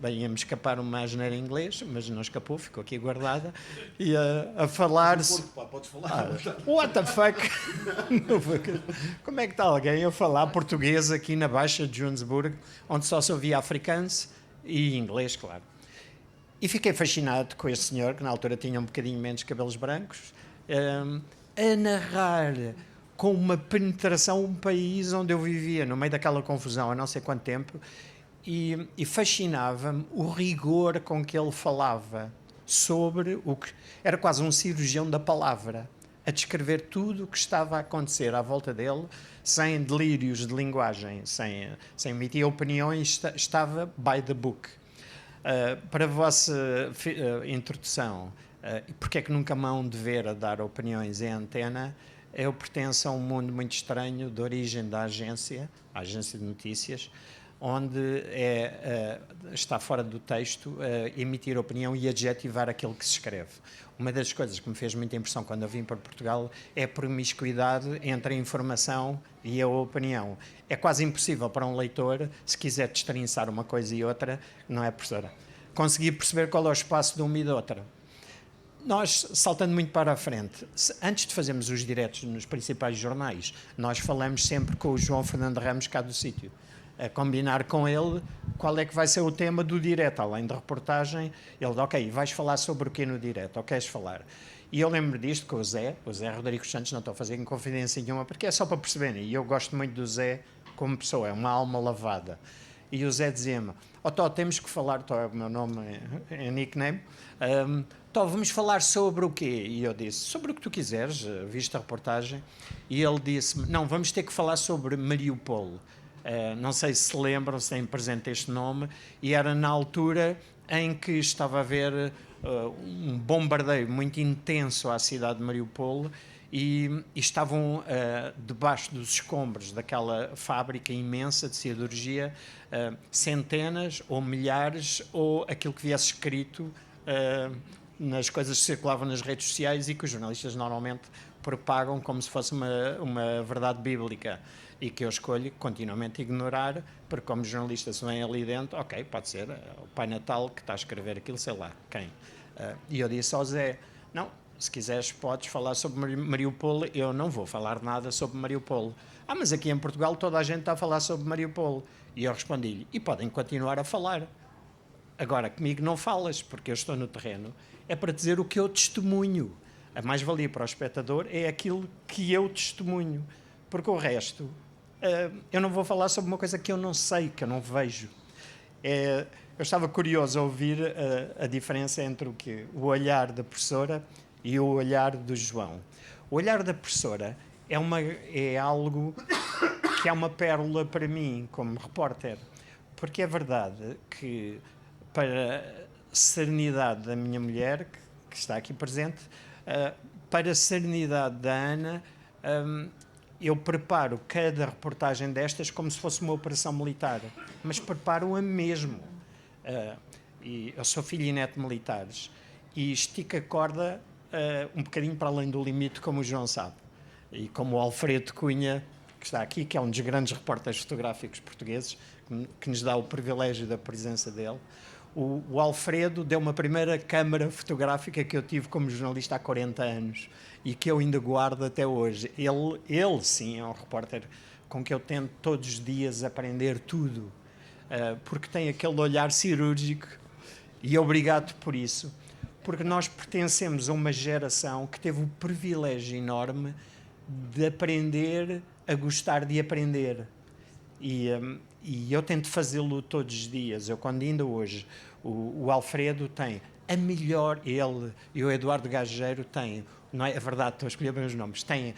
Bem, íamos escapar uma asneira em inglês, mas não escapou, ficou aqui guardada, e a falar-se... Podes falar. What the fuck? Como é que está alguém a falar português aqui na Baixa de Joanesburgo, onde só se ouvia afrikaans e inglês, claro. E fiquei fascinado com este senhor, que na altura tinha um bocadinho menos cabelos brancos, a narrar com uma penetração um país onde eu vivia, no meio daquela confusão há não sei quanto tempo, e fascinava-me o rigor com que ele falava sobre o que... Era quase um cirurgião da palavra, a descrever tudo o que estava a acontecer à volta dele, sem delírios de linguagem, sem emitir opiniões, estava by the book. Para a vossa introdução, porque é que nunca mão de ver a dar opiniões em antena, eu pertenço a um mundo muito estranho de origem da agência, a agência de notícias, onde está fora do texto emitir opinião e adjetivar aquilo que se escreve. Uma das coisas que me fez muita impressão quando eu vim para Portugal é a promiscuidade entre a informação e a opinião. É quase impossível para um leitor, se quiser destrinçar uma coisa e outra, não é, professora? Conseguir perceber qual é o espaço de uma e de outra. Nós, saltando muito para a frente, antes de fazermos os diretos nos principais jornais, nós falamos sempre com o João Fernando Ramos cá do sítio, a combinar com ele qual é que vai ser o tema do direto, além da reportagem. Ele diz, ok, vais falar sobre o quê no direto? Ou queres falar? E eu lembro disto com o Zé Rodrigues Santos, não estou a fazer em confidência nenhuma, porque é só para perceberem, e eu gosto muito do Zé como pessoa, é uma alma lavada. E o Zé dizia-me, Tó, temos que falar, Tó, o meu nome é nickname, Tó, vamos falar sobre o quê? E eu disse, sobre o que tu quiseres, viste a reportagem. E ele disse-me, não, vamos ter que falar sobre Mariupol. Não sei se lembram, se têm presente este nome, e era na altura em que estava a haver um bombardeio muito intenso à cidade de Mariupol e estavam debaixo dos escombros daquela fábrica imensa de siderurgia centenas ou milhares ou aquilo que viesse escrito nas coisas que circulavam nas redes sociais e que os jornalistas normalmente propagam como se fosse uma verdade bíblica e que eu escolho continuamente ignorar, porque como jornalista se vem ali dentro, ok, pode ser o Pai Natal que está a escrever aquilo, sei lá, quem. E eu disse ao Zé, não, se quiseres podes falar sobre Mariupol, eu não vou falar nada sobre Mariupol. Mas aqui em Portugal toda a gente está a falar sobre Mariupol. E eu respondi-lhe, e podem continuar a falar. Agora, comigo não falas, porque eu estou no terreno, é para dizer o que eu testemunho. A mais-valia para o espectador é aquilo que eu testemunho, porque o resto, eu não vou falar sobre uma coisa que eu não sei, que eu não vejo. Eu estava curioso a ouvir a diferença entre o olhar da professora e o olhar do João. O olhar da professora é algo que é uma pérola para mim, como repórter, porque é verdade que, para a serenidade da minha mulher, que está aqui presente, para a serenidade da Ana, eu preparo cada reportagem destas como se fosse uma operação militar, mas preparo-a mesmo. E eu sou filho e neto de militares e estico a corda um bocadinho para além do limite, como o João sabe. E como o Alfredo Cunha, que está aqui, que é um dos grandes repórteres fotográficos portugueses, que nos dá o privilégio da presença dele. O Alfredo deu-me a primeira câmara fotográfica que eu tive como jornalista há 40 anos e que eu ainda guardo até hoje. Ele sim, é um repórter com que eu tento todos os dias aprender tudo, porque tem aquele olhar cirúrgico e obrigado por isso, porque nós pertencemos a uma geração que teve o privilégio enorme de aprender a gostar de aprender. E eu tento fazê-lo todos os dias. Eu, quando ainda hoje, o Alfredo tem a melhor, ele e o Eduardo Gageiro têm, não é verdade, estou a escolher bem os nomes, têm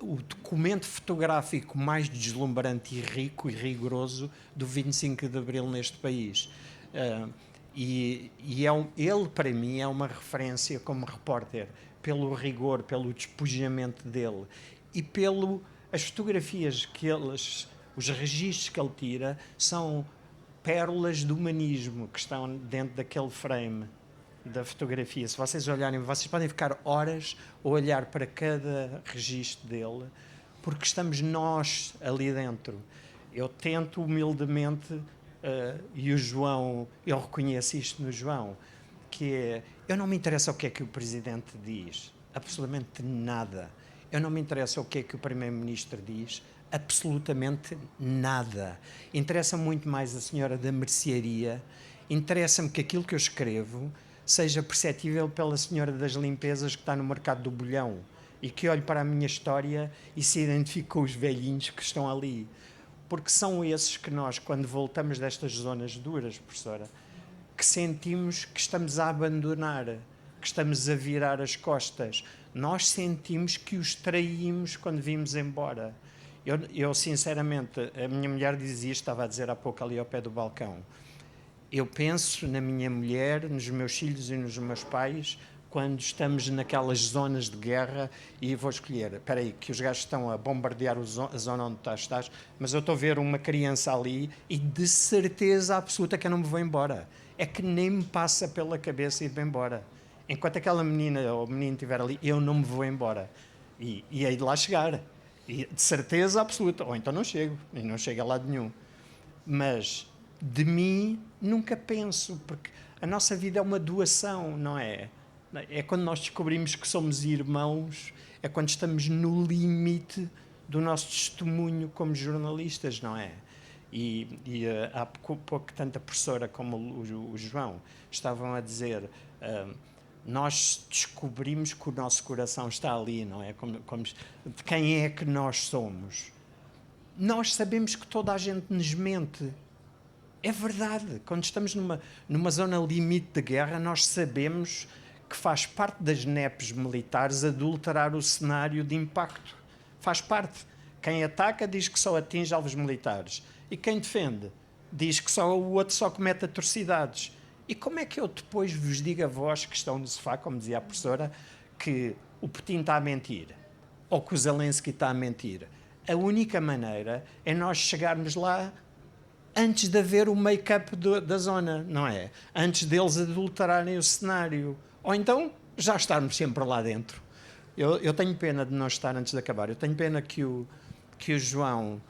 o documento fotográfico mais deslumbrante e rico e rigoroso do 25 de Abril neste país. Ele, para mim, é uma referência como repórter, pelo rigor, pelo despojamento dele e as fotografias os registros que ele tira são pérolas do humanismo que estão dentro daquele frame da fotografia. Se vocês olharem, vocês podem ficar horas a olhar para cada registro dele, porque estamos nós ali dentro. Eu tento humildemente, e o João, eu reconheço isto no João, que é, eu não me interessa o que é que o Presidente diz, absolutamente nada. Eu não me interessa o que é que o Primeiro-Ministro diz, absolutamente nada. Interessa muito mais a senhora da mercearia, interessa-me que aquilo que eu escrevo seja perceptível pela senhora das limpezas que está no mercado do bolhão e que olhe para a minha história e se identifique com os velhinhos que estão ali. Porque são esses que nós, quando voltamos destas zonas duras, professora, que sentimos que estamos a abandonar, que estamos a virar as costas. Nós sentimos que os traímos quando vimos embora. Eu sinceramente, a minha mulher dizia, estava a dizer há pouco ali ao pé do balcão, eu penso na minha mulher, nos meus filhos e nos meus pais quando estamos naquelas zonas de guerra e vou escolher, espera aí, que os gajos estão a bombardear a zona onde estás, mas eu estou a ver uma criança ali e de certeza absoluta que eu não me vou embora. É que nem me passa pela cabeça ir-me embora. Enquanto aquela menina ou menino estiver ali, eu não me vou embora. E hei de lá chegar. E de certeza absoluta. Ou então não chego. E não chego a lado nenhum. Mas de mim nunca penso, porque a nossa vida é uma doação, não é? É quando nós descobrimos que somos irmãos, é quando estamos no limite do nosso testemunho como jornalistas, não é? Há pouco tanto a professora como o João estavam a dizer, nós descobrimos que o nosso coração está ali, não é? De quem é que nós somos? Nós sabemos que toda a gente nos mente. É verdade. Quando estamos numa zona limite de guerra, nós sabemos que faz parte das nepes militares adulterar o cenário de impacto. Faz parte. Quem ataca diz que só atinge alvos militares. E quem defende diz que só o outro só comete atrocidades. E como é que eu depois vos digo a vós que estão no sofá, como dizia a professora, que o Putin está a mentir? Ou que o Zelensky está a mentir? A única maneira é nós chegarmos lá antes de haver o make-up da zona, não é? Antes deles adulterarem o cenário. Ou então, já estarmos sempre lá dentro. Eu tenho pena de não estar antes de acabar. Eu tenho pena que o João,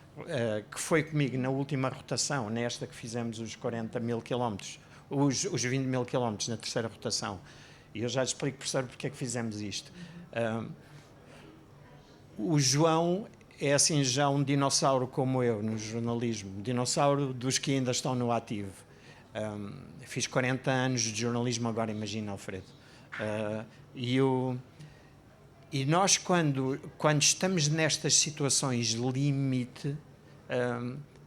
que foi comigo na última rotação, nesta que fizemos os 40 mil quilómetros, os 20 mil quilómetros na terceira rotação, e eu já lhe explico, professor, porque é que fizemos isto. O João é assim já um dinossauro como eu no jornalismo, dinossauro dos que ainda estão no ativo. Fiz 40 anos de jornalismo agora, imagina, Alfredo. E nós, quando estamos nestas situações limite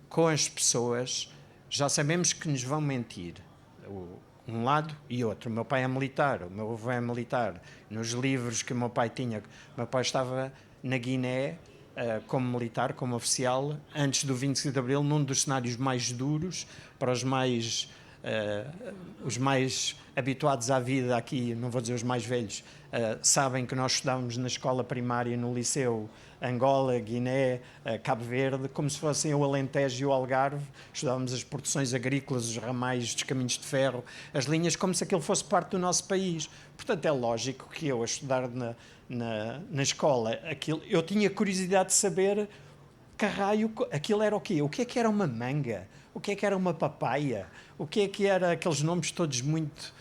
com as pessoas, já sabemos que nos vão mentir. Um lado e outro. O meu pai é militar, o meu avô é militar. Nos livros que o meu pai tinha, o meu pai estava na Guiné como militar, como oficial, antes do 25 de Abril, num dos cenários mais duros, para os mais habituados à vida aqui, não vou dizer os mais velhos, sabem que nós estudávamos na escola primária, no liceu, Angola, Guiné, Cabo Verde, como se fossem o Alentejo e o Algarve. Estudávamos as produções agrícolas, os ramais dos caminhos de ferro, as linhas, como se aquilo fosse parte do nosso país. Portanto, é lógico que eu, a estudar na escola, eu tinha curiosidade de saber que raio aquilo era o quê? O que é que era uma manga? O que é que era uma papaya? O que é que era aqueles nomes todos muito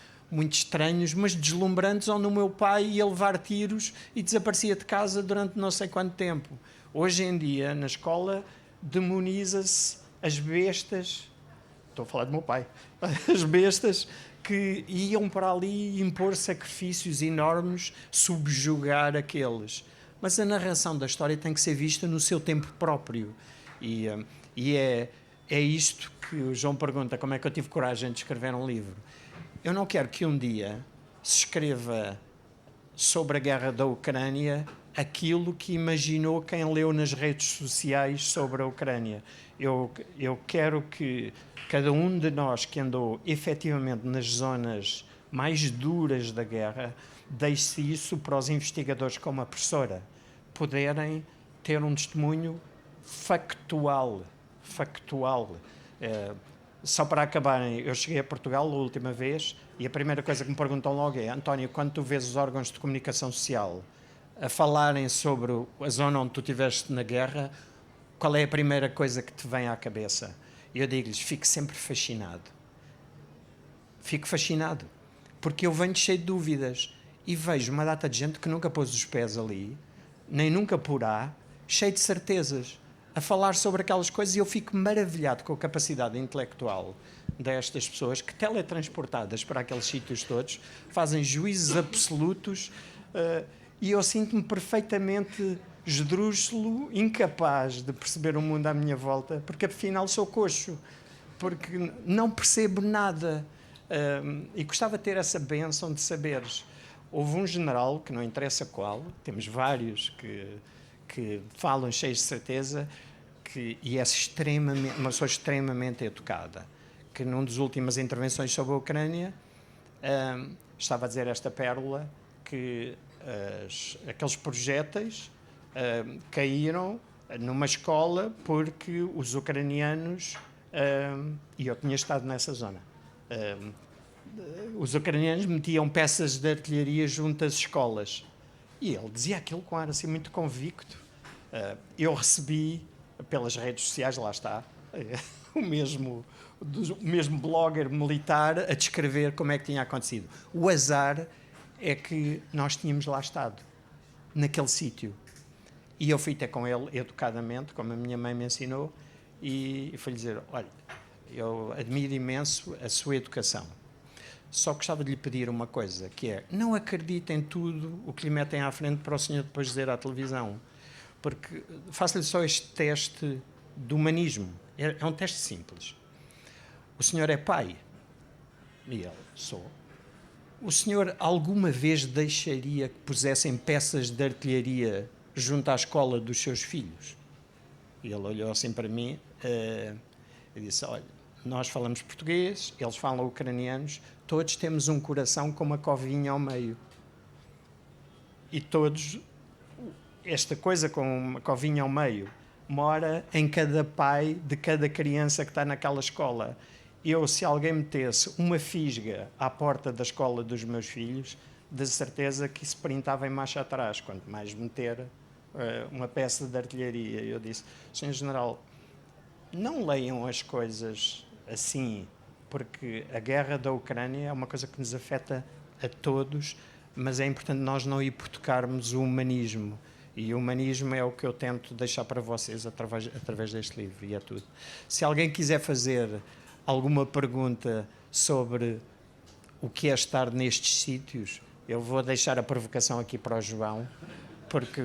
estranhos, mas deslumbrantes, onde o meu pai ia levar tiros e desaparecia de casa durante não sei quanto tempo. Hoje em dia, na escola, demoniza-se as bestas, estou a falar do meu pai, as bestas que iam para ali impor sacrifícios enormes, subjugar aqueles. Mas a narração da história tem que ser vista no seu tempo próprio. E é isto que o João pergunta, como é que eu tive coragem de escrever um livro. Eu não quero que um dia se escreva sobre a guerra da Ucrânia aquilo que imaginou quem leu nas redes sociais sobre a Ucrânia. Eu quero que cada um de nós que andou efetivamente nas zonas mais duras da guerra deixe isso para os investigadores como a professora poderem ter um testemunho factual. Só para acabarem, eu cheguei a Portugal a última vez e a primeira coisa que me perguntam logo é: António, quando tu vês os órgãos de comunicação social a falarem sobre a zona onde tu estiveste na guerra, qual é a primeira coisa que te vem à cabeça? E eu digo-lhes: fico sempre fascinado. Fico fascinado, porque eu venho cheio de dúvidas e vejo uma data de gente que nunca pôs os pés ali, nem nunca porá, cheio de certezas, a falar sobre aquelas coisas, e eu fico maravilhado com a capacidade intelectual destas pessoas que, teletransportadas para aqueles sítios todos, fazem juízos absolutos, e eu sinto-me perfeitamente esdrúxulo, incapaz de perceber o mundo à minha volta, porque afinal sou coxo, porque não percebo nada, e gostava de ter essa bênção de saberes. Houve um general, que não interessa qual, temos vários que falam cheios de certeza, e é uma pessoa extremamente educada, que numa das últimas intervenções sobre a Ucrânia estava a dizer esta pérola, que aqueles projéteis caíram numa escola porque os ucranianos, e eu tinha estado nessa zona, os ucranianos metiam peças de artilharia junto às escolas. E ele dizia aquilo com ar assim muito convicto. Eu recebi pelas redes sociais, lá está, o mesmo blogger militar a descrever como é que tinha acontecido. O azar é que nós tínhamos lá estado, naquele sítio. E eu fui ter com ele educadamente, como a minha mãe me ensinou, e fui-lhe dizer, olha, eu admiro imenso a sua educação. Só gostava de lhe pedir uma coisa, que é, não acredite em tudo o que lhe metem à frente para o senhor depois dizer à televisão. Porque faço-lhe só este teste de humanismo. É um teste simples. O senhor é pai? E ele, sou. O senhor alguma vez deixaria que pusessem peças de artilharia junto à escola dos seus filhos? E ele olhou assim para mim e disse, olha, nós falamos português, eles falam ucranianos, todos temos um coração com uma covinha ao meio. E todos, esta coisa com uma covinha ao meio, mora em cada pai de cada criança que está naquela escola. Se alguém metesse uma fisga à porta da escola dos meus filhos, de certeza que isso printava em marcha atrás, quanto mais meter uma peça de artilharia. Eu disse, Sr. General, não leiam as coisas assim, porque a guerra da Ucrânia é uma coisa que nos afeta a todos, mas é importante nós não hipotecarmos o humanismo. E o humanismo é o que eu tento deixar para vocês através deste livro, e é tudo. Se alguém quiser fazer alguma pergunta sobre o que é estar nestes sítios, eu vou deixar a provocação aqui para o João, porque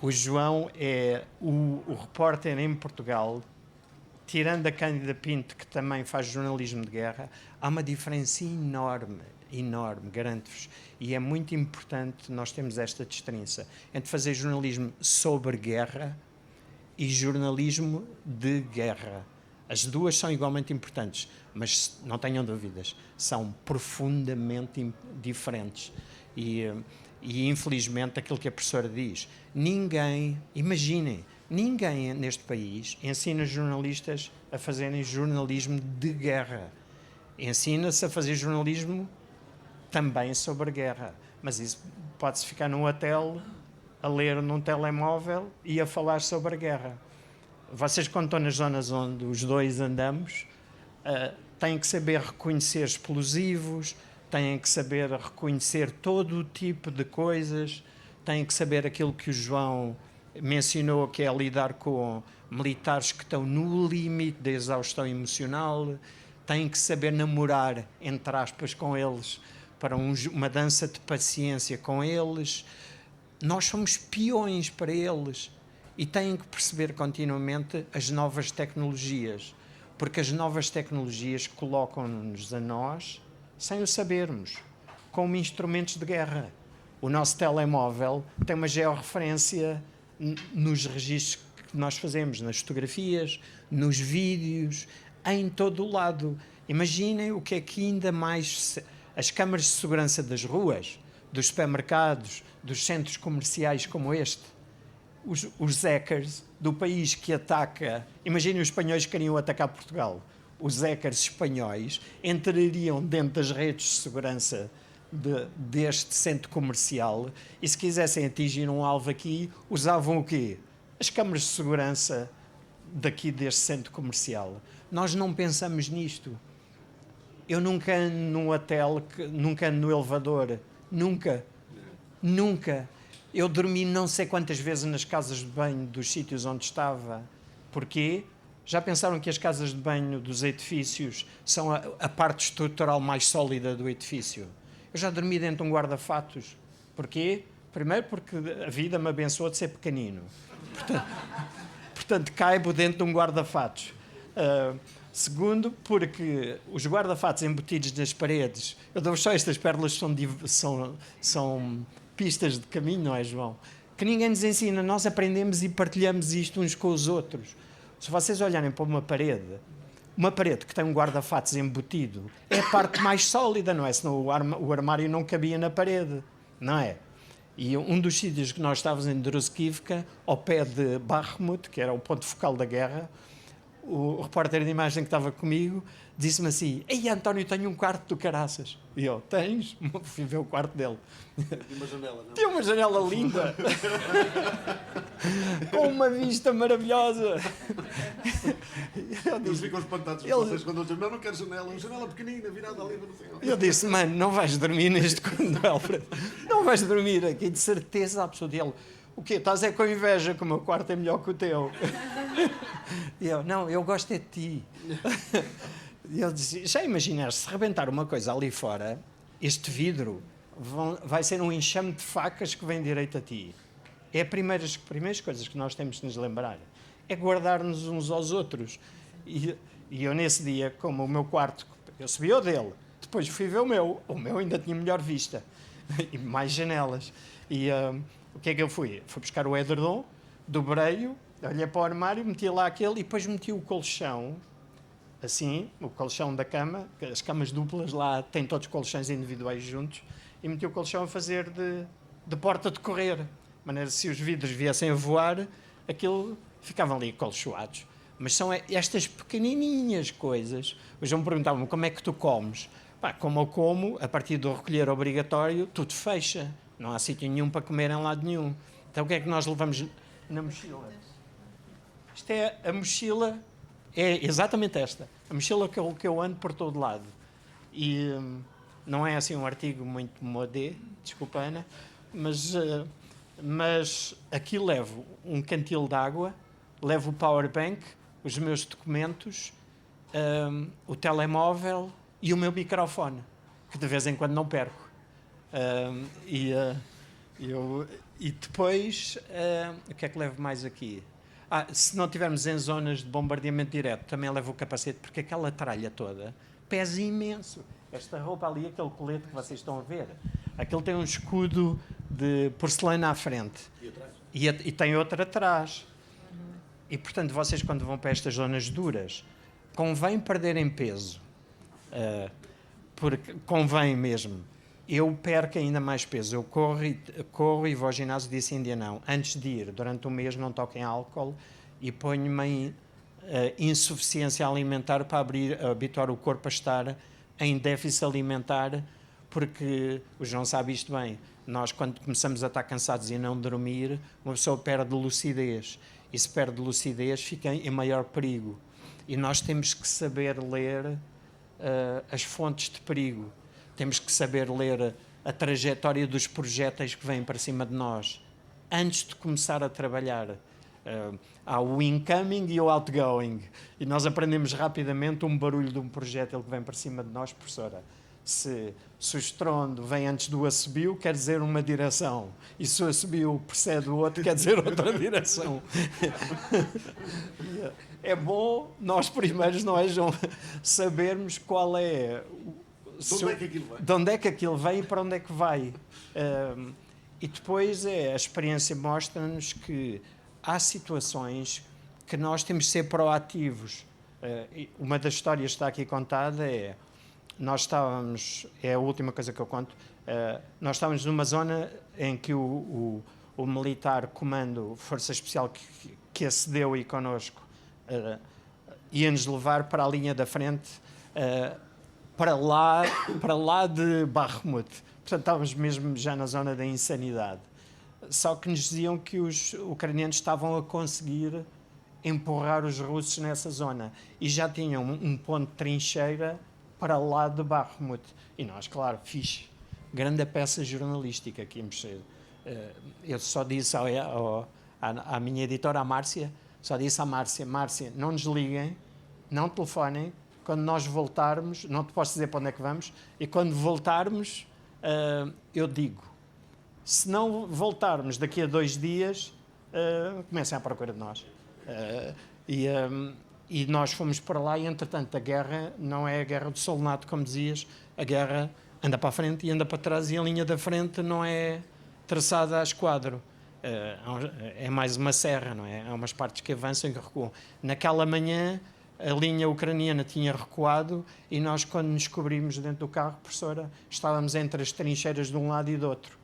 o João é o repórter em Portugal, tirando a Cândida Pinto, que também faz jornalismo de guerra, há uma diferença enorme, garanto-vos. E é muito importante nós termos esta distinção entre fazer jornalismo sobre guerra e jornalismo de guerra. As duas são igualmente importantes, mas não tenham dúvidas, são profundamente diferentes. E infelizmente, aquilo que a professora diz, imaginem, ninguém neste país ensina jornalistas a fazerem jornalismo de guerra. Ensina-se a fazer jornalismo também sobre guerra, mas isso pode-se ficar num hotel, a ler num telemóvel e a falar sobre a guerra. Vocês, quando estão nas zonas onde os dois andamos, têm que saber reconhecer explosivos, têm que saber reconhecer todo o tipo de coisas, têm que saber aquilo que o João mencionou, que é lidar com militares que estão no limite da exaustão emocional, têm que saber namorar, entre aspas, com eles, para uma dança de paciência com eles. Nós somos peões para eles. E têm que perceber continuamente as novas tecnologias, porque as novas tecnologias colocam-nos a nós, sem o sabermos, como instrumentos de guerra. O nosso telemóvel tem uma georreferência nos registros que nós fazemos, nas fotografias, nos vídeos, em todo o lado. Imaginem o que é que ainda mais... As câmaras de segurança das ruas, dos supermercados, dos centros comerciais como este, os hackers do país que ataca... Imaginem os espanhóis que queriam atacar Portugal. Os hackers espanhóis entrariam dentro das redes de segurança deste centro comercial e, se quisessem atingir um alvo aqui, usavam o quê? As câmaras de segurança daqui deste centro comercial. Nós não pensamos nisto. Eu nunca ando num hotel, nunca ando no elevador. Nunca. Eu dormi não sei quantas vezes nas casas de banho dos sítios onde estava. Porquê? Já pensaram que as casas de banho dos edifícios são a parte estrutural mais sólida do edifício? Eu já dormi dentro de um guarda-fatos. Porquê? Primeiro porque a vida me abençoou de ser pequenino. Portanto caibo dentro de um guarda-fatos. Segundo, porque os guarda-fatos embutidos nas paredes... Eu dou só estas pérolas, são pistas de caminho, não é, João? Que ninguém nos ensina, nós aprendemos e partilhamos isto uns com os outros. Se vocês olharem para uma parede que tem um guarda-fatos embutido, é a parte mais sólida, não é? Senão o armário não cabia na parede. não é? E um dos sítios que nós estávamos em Druskivka, ao pé de Bakhmut, que era o ponto focal da guerra, o repórter de imagem que estava comigo disse-me assim: ei, António, tenho um quarto do caraças. E eu: tens? Fui ver o quarto dele. Tinha uma janela, não? Tinha uma janela linda, com uma vista maravilhosa. Eles ficam espantados com vocês quando dizem: não quero janela, uma janela pequenina, virada ali, não sei onde. Eu disse: mano, não vais dormir neste quarto, Alfredo. Não vais dormir aqui, de certeza absoluta. Ele: o quê? Estás é com inveja, que o meu quarto é melhor que o teu. E eu: não, eu gosto é de ti. E ele disse: já imaginaste, se rebentar uma coisa ali fora, este vidro vai ser um enxame de facas que vem direito a ti. É as primeiras coisas que nós temos de nos lembrar. É guardar-nos uns aos outros. E eu, nesse dia, como o meu quarto, eu subi ao dele, depois fui ver o meu ainda tinha melhor vista, e mais janelas. E o que é que eu fui? Fui buscar o edredom, dobrei-o, olhei para o armário, meti lá aquele e depois meti o colchão, assim, o colchão da cama, as camas duplas lá têm todos colchões individuais juntos, e meti o colchão a fazer de porta de correr, de maneira que se os vidros viessem a voar, aquilo ficavam ali colchoados. Mas são estas pequenininhas coisas. Hoje me perguntavam: como é que tu comes? Pá, como eu como, a partir do recolher obrigatório, tudo fecha. Não há sítio nenhum para comer em lado nenhum. Então o que é que nós levamos na mochila? Isto é a mochila, é exatamente esta. A mochila que eu ando por todo lado. E não é assim um artigo muito modé, desculpa, Ana, mas aqui levo um cantil de água, levo o power bank, os meus documentos, o telemóvel e o meu microfone, que de vez em quando não perco. E depois, o que é que levo mais aqui? Se não estivermos em zonas de bombardeamento direto, também levo o capacete, porque aquela tralha toda pesa imenso. Esta roupa ali, aquele colete que vocês estão a ver, aquele tem um escudo de porcelana à frente. E tem outro atrás. E, portanto, vocês, quando vão para estas zonas duras, convém perderem peso. Porque convém mesmo. Eu perco ainda mais peso. Eu corro e vou ao ginásio disse Índia não. Antes de ir, durante um mês, não toquem álcool e ponho-me em insuficiência alimentar para habituar o corpo a estar em déficit alimentar, porque o João sabe isto bem. Nós, quando começamos a estar cansados e não dormir, uma pessoa perde lucidez. E se perde lucidez, fica em maior perigo. E nós temos que saber ler as fontes de perigo. Temos que saber ler a trajetória dos projéteis que vêm para cima de nós, antes de começar a trabalhar. Há o incoming e o outgoing. E nós aprendemos rapidamente um barulho de um projétil que vem para cima de nós, professora. Se o estrondo vem antes do assobio, quer dizer uma direção. E se o assobio precede o outro, quer dizer outra direção. É bom nós primeiros, não é, João, sabermos qual é... De onde é que aquilo vem e para onde é que vai. E depois a experiência mostra-nos que há situações que nós temos de ser proativos. Uma das histórias que está aqui contada nós estávamos, é a última coisa que eu conto, nós estávamos numa zona em que o militar comando Força Especial que acedeu aí connosco ia-nos levar para a linha da frente, para lá de Bakhmut. Portanto, estávamos mesmo já na zona da insanidade. Só que nos diziam que os ucranianos estavam a conseguir empurrar os russos nessa zona e já tinham um ponto de trincheira para lá de Bakhmut. E nós, claro, fixe. Grande peça jornalística que íamos ser. Eu só disse à minha editora, à Márcia, Márcia, não nos liguem, não telefonem, quando nós voltarmos, não te posso dizer para onde é que vamos, e quando voltarmos, eu digo. Se não voltarmos daqui a 2 dias, comecem à procura de nós. E nós fomos para lá e, entretanto, a guerra não é a guerra do Solnato, como dizias, a guerra anda para a frente e anda para trás e a linha da frente não é traçada a esquadro. É mais uma serra, não é? Há umas partes que avançam e que recuam. Naquela manhã, a linha ucraniana tinha recuado e nós, quando nos cobrimos dentro do carro, professora, estávamos entre as trincheiras de um lado e do outro.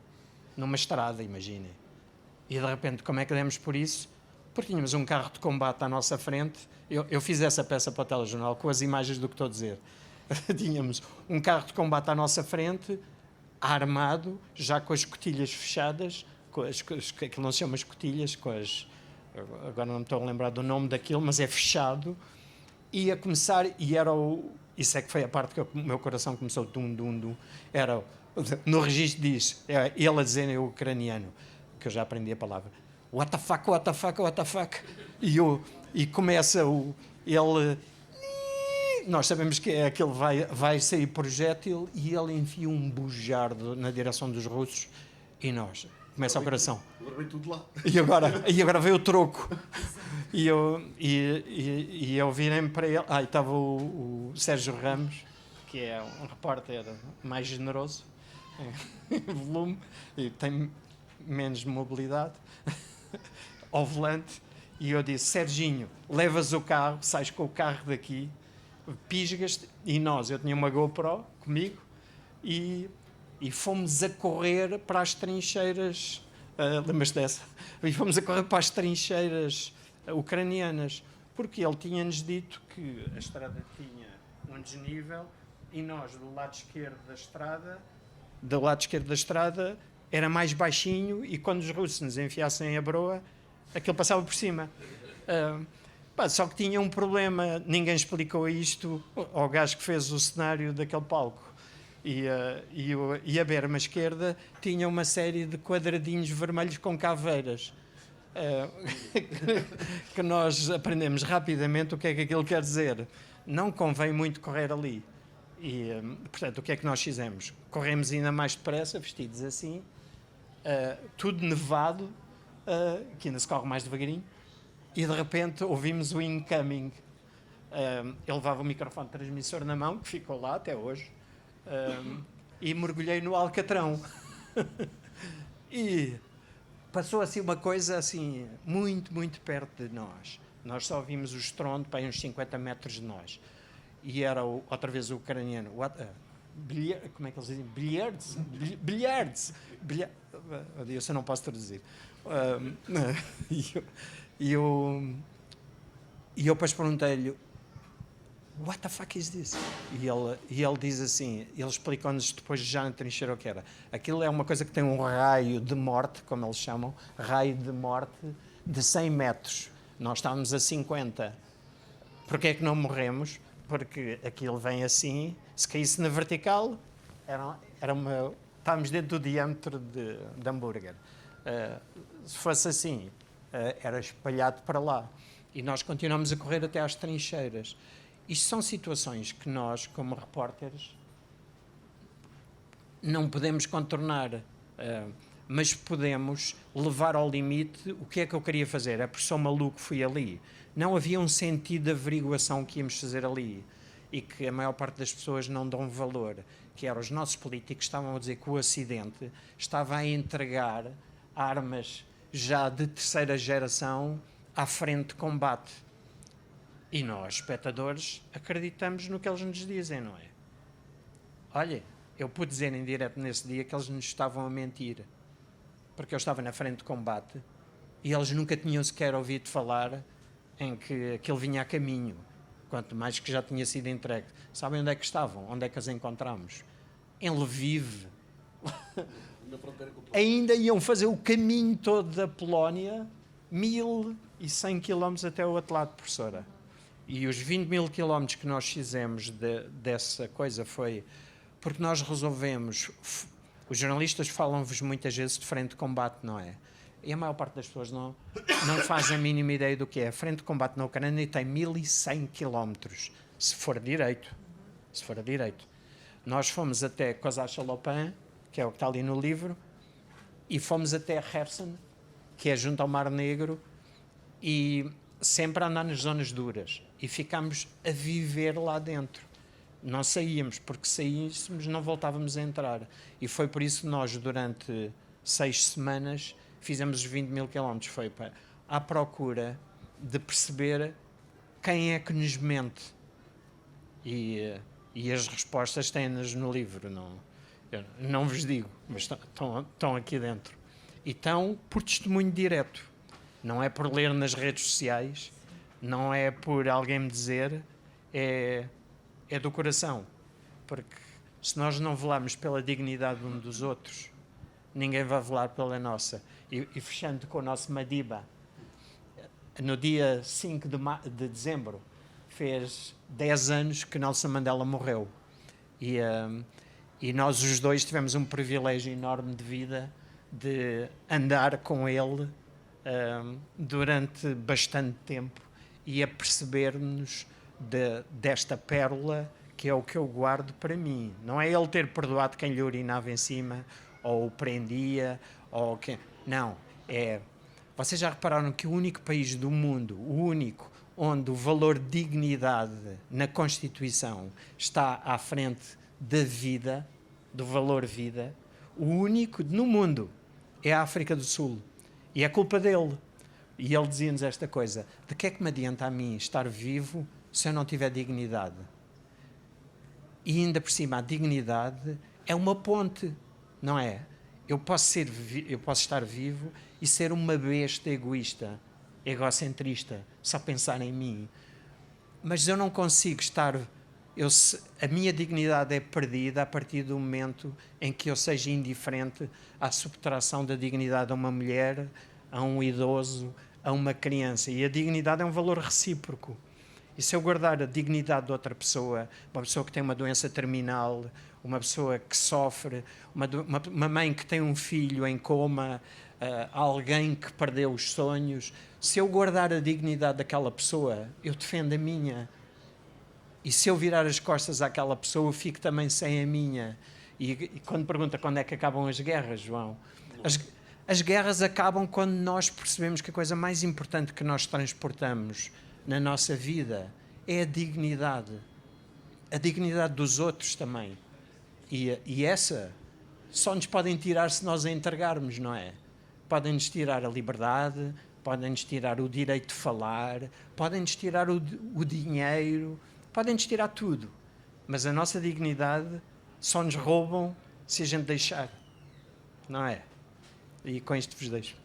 numa estrada, imaginem. E de repente, como é que demos por isso? Porque tínhamos um carro de combate à nossa frente. Eu fiz essa peça para o telejornal com as imagens do que estou a dizer. Tínhamos um carro de combate à nossa frente, armado, já com as escotilhas fechadas, aquilo não se chama escotilhas, agora não me estou a lembrar do nome daquilo, mas é fechado, e a começar, isso é que foi a parte que o meu coração começou, no registro diz, ele a dizer em ucraniano, que eu já aprendi a palavra, what the fuck, what the fuck, what the fuck, e começa ele... Nós sabemos que é aquele vai sair projétil e ele enfia um bujardo na direção dos russos e nós, começa o coração. Agora vem tudo lá. E agora veio o troco. E eu virei-me para ele. E estava o Sérgio Ramos, que é um repórter mais generoso, em volume, e tem menos mobilidade, ao volante. E eu disse, Serginho, levas o carro, sais com o carro daqui, pisgas-te, e eu tinha uma GoPro comigo, e fomos a correr para as trincheiras, lembras-te dessa? E fomos a correr para as trincheiras ucranianas, porque ele tinha-nos dito que a estrada tinha um desnível, e nós, do lado esquerdo da estrada, era mais baixinho, e quando os russos nos enfiassem a broa, aquilo passava por cima. Só que tinha um problema, ninguém explicou isto ao gajo que fez o cenário daquele palco. E a berma esquerda tinha uma série de quadradinhos vermelhos com caveiras. Que nós aprendemos rapidamente o que é que aquilo quer dizer. Não convém muito correr ali. Portanto, o que é que nós fizemos? Corremos ainda mais depressa, vestidos assim, tudo nevado, que ainda se corre mais devagarinho. E de repente ouvimos o incoming. Eu levava o microfone transmissor na mão, que ficou lá até hoje, e mergulhei no Alcatrão. E passou assim uma coisa assim, muito, muito perto de nós. Nós só vimos o estrondo para uns 50 metros de nós. E era outra vez o ucraniano. Como é que eles dizem? Bilhards. Eu não posso traduzir. E eu depois perguntei-lhe, what the fuck is this? E ele diz assim, ele explicou-nos depois já na trincheira o que era. Aquilo é uma coisa que tem um raio de morte, como eles chamam, raio de morte de 100 metros. Nós estávamos a 50. Porquê é que não morremos? Porque aquilo vem assim, se caísse na vertical, estávamos dentro do diâmetro de hambúrguer. Se fosse assim, era espalhado para lá. E nós continuamos a correr até às trincheiras. Isto são situações que nós, como repórteres, não podemos contornar, mas podemos levar ao limite. O que é que eu queria fazer? É por só maluco fui ali. Não havia um sentido de averiguação que íamos fazer ali e que a maior parte das pessoas não dão valor, que era os nossos políticos estavam a dizer que o Ocidente estava a entregar armas já de terceira geração à frente de combate. E nós, espectadores, acreditamos no que eles nos dizem, não é? Olha, eu pude dizer em direto nesse dia que eles nos estavam a mentir, porque eu estava na frente de combate e eles nunca tinham sequer ouvido falar em que aquilo vinha a caminho, quanto mais que já tinha sido entregue. Sabem onde é que estavam? Onde é que as encontramos? Em Lviv. Ainda iam fazer o caminho todo da Polónia, 1.100 km até o outro lado, professora. E os 20.000 km que nós fizemos dessa coisa foi porque nós resolvemos. Os jornalistas falam-vos muitas vezes de frente de combate, não é? E a maior parte das pessoas não faz a mínima ideia do que é. A frente de combate na Ucrânia e tem 1.100 km, se for direito. Se for a direito. Nós fomos até Kozach-Lopan, que é o que está ali no livro, e fomos até Kherson, que é junto ao Mar Negro, e sempre a andar nas zonas duras. E ficámos a viver lá dentro. Não saíamos, porque saíssemos não voltávamos a entrar. E foi por isso que nós, durante 6 semanas, fizemos os 20.000 km. Foi à procura de perceber quem é que nos mente. E as respostas têm-nas no livro, não? Eu não vos digo, mas estão aqui dentro. E estão por testemunho direto. Não é por ler nas redes sociais, não é por alguém me dizer, é do coração. Porque se nós não velarmos pela dignidade uns dos outros, ninguém vai velar pela nossa. E fechando com o nosso Madiba, no dia 5 de dezembro, fez 10 anos que Nelson Mandela morreu. E nós os dois tivemos um privilégio enorme de vida de andar com ele durante bastante tempo e a perceber-nos desta pérola que é o que eu guardo para mim. Não é ele ter perdoado quem lhe urinava em cima ou o prendia, ou quem... Não, vocês já repararam que o único país do mundo, o único, onde o valor de dignidade na Constituição está à frente da vida, do valor vida, o único no mundo é a África do Sul. E é culpa dele. E ele dizia-nos esta coisa: de que é que me adianta a mim estar vivo se eu não tiver dignidade? E ainda por cima, a dignidade é uma ponte, não é? Eu posso estar vivo e ser uma besta egoísta, egocentrista, só pensar em mim. Mas eu não consigo estar... a minha dignidade é perdida a partir do momento em que eu seja indiferente à subtração da dignidade a uma mulher, a um idoso, a uma criança. E a dignidade é um valor recíproco. E se eu guardar a dignidade de outra pessoa, uma pessoa que tem uma doença terminal, uma pessoa que sofre, uma mãe que tem um filho em coma, alguém que perdeu os sonhos, se eu guardar a dignidade daquela pessoa, eu defendo a minha. E se eu virar as costas àquela pessoa, eu fico também sem a minha. E quando pergunta quando é que acabam as guerras, João, as guerras acabam quando nós percebemos que a coisa mais importante que nós transportamos na nossa vida é a dignidade dos outros também. E essa só nos podem tirar se nós a entregarmos, não é? Podem-nos tirar a liberdade, podem-nos tirar o direito de falar, podem-nos tirar o dinheiro, podem-nos tirar tudo. Mas a nossa dignidade só nos roubam se a gente deixar, não é? E com isto vos deixo.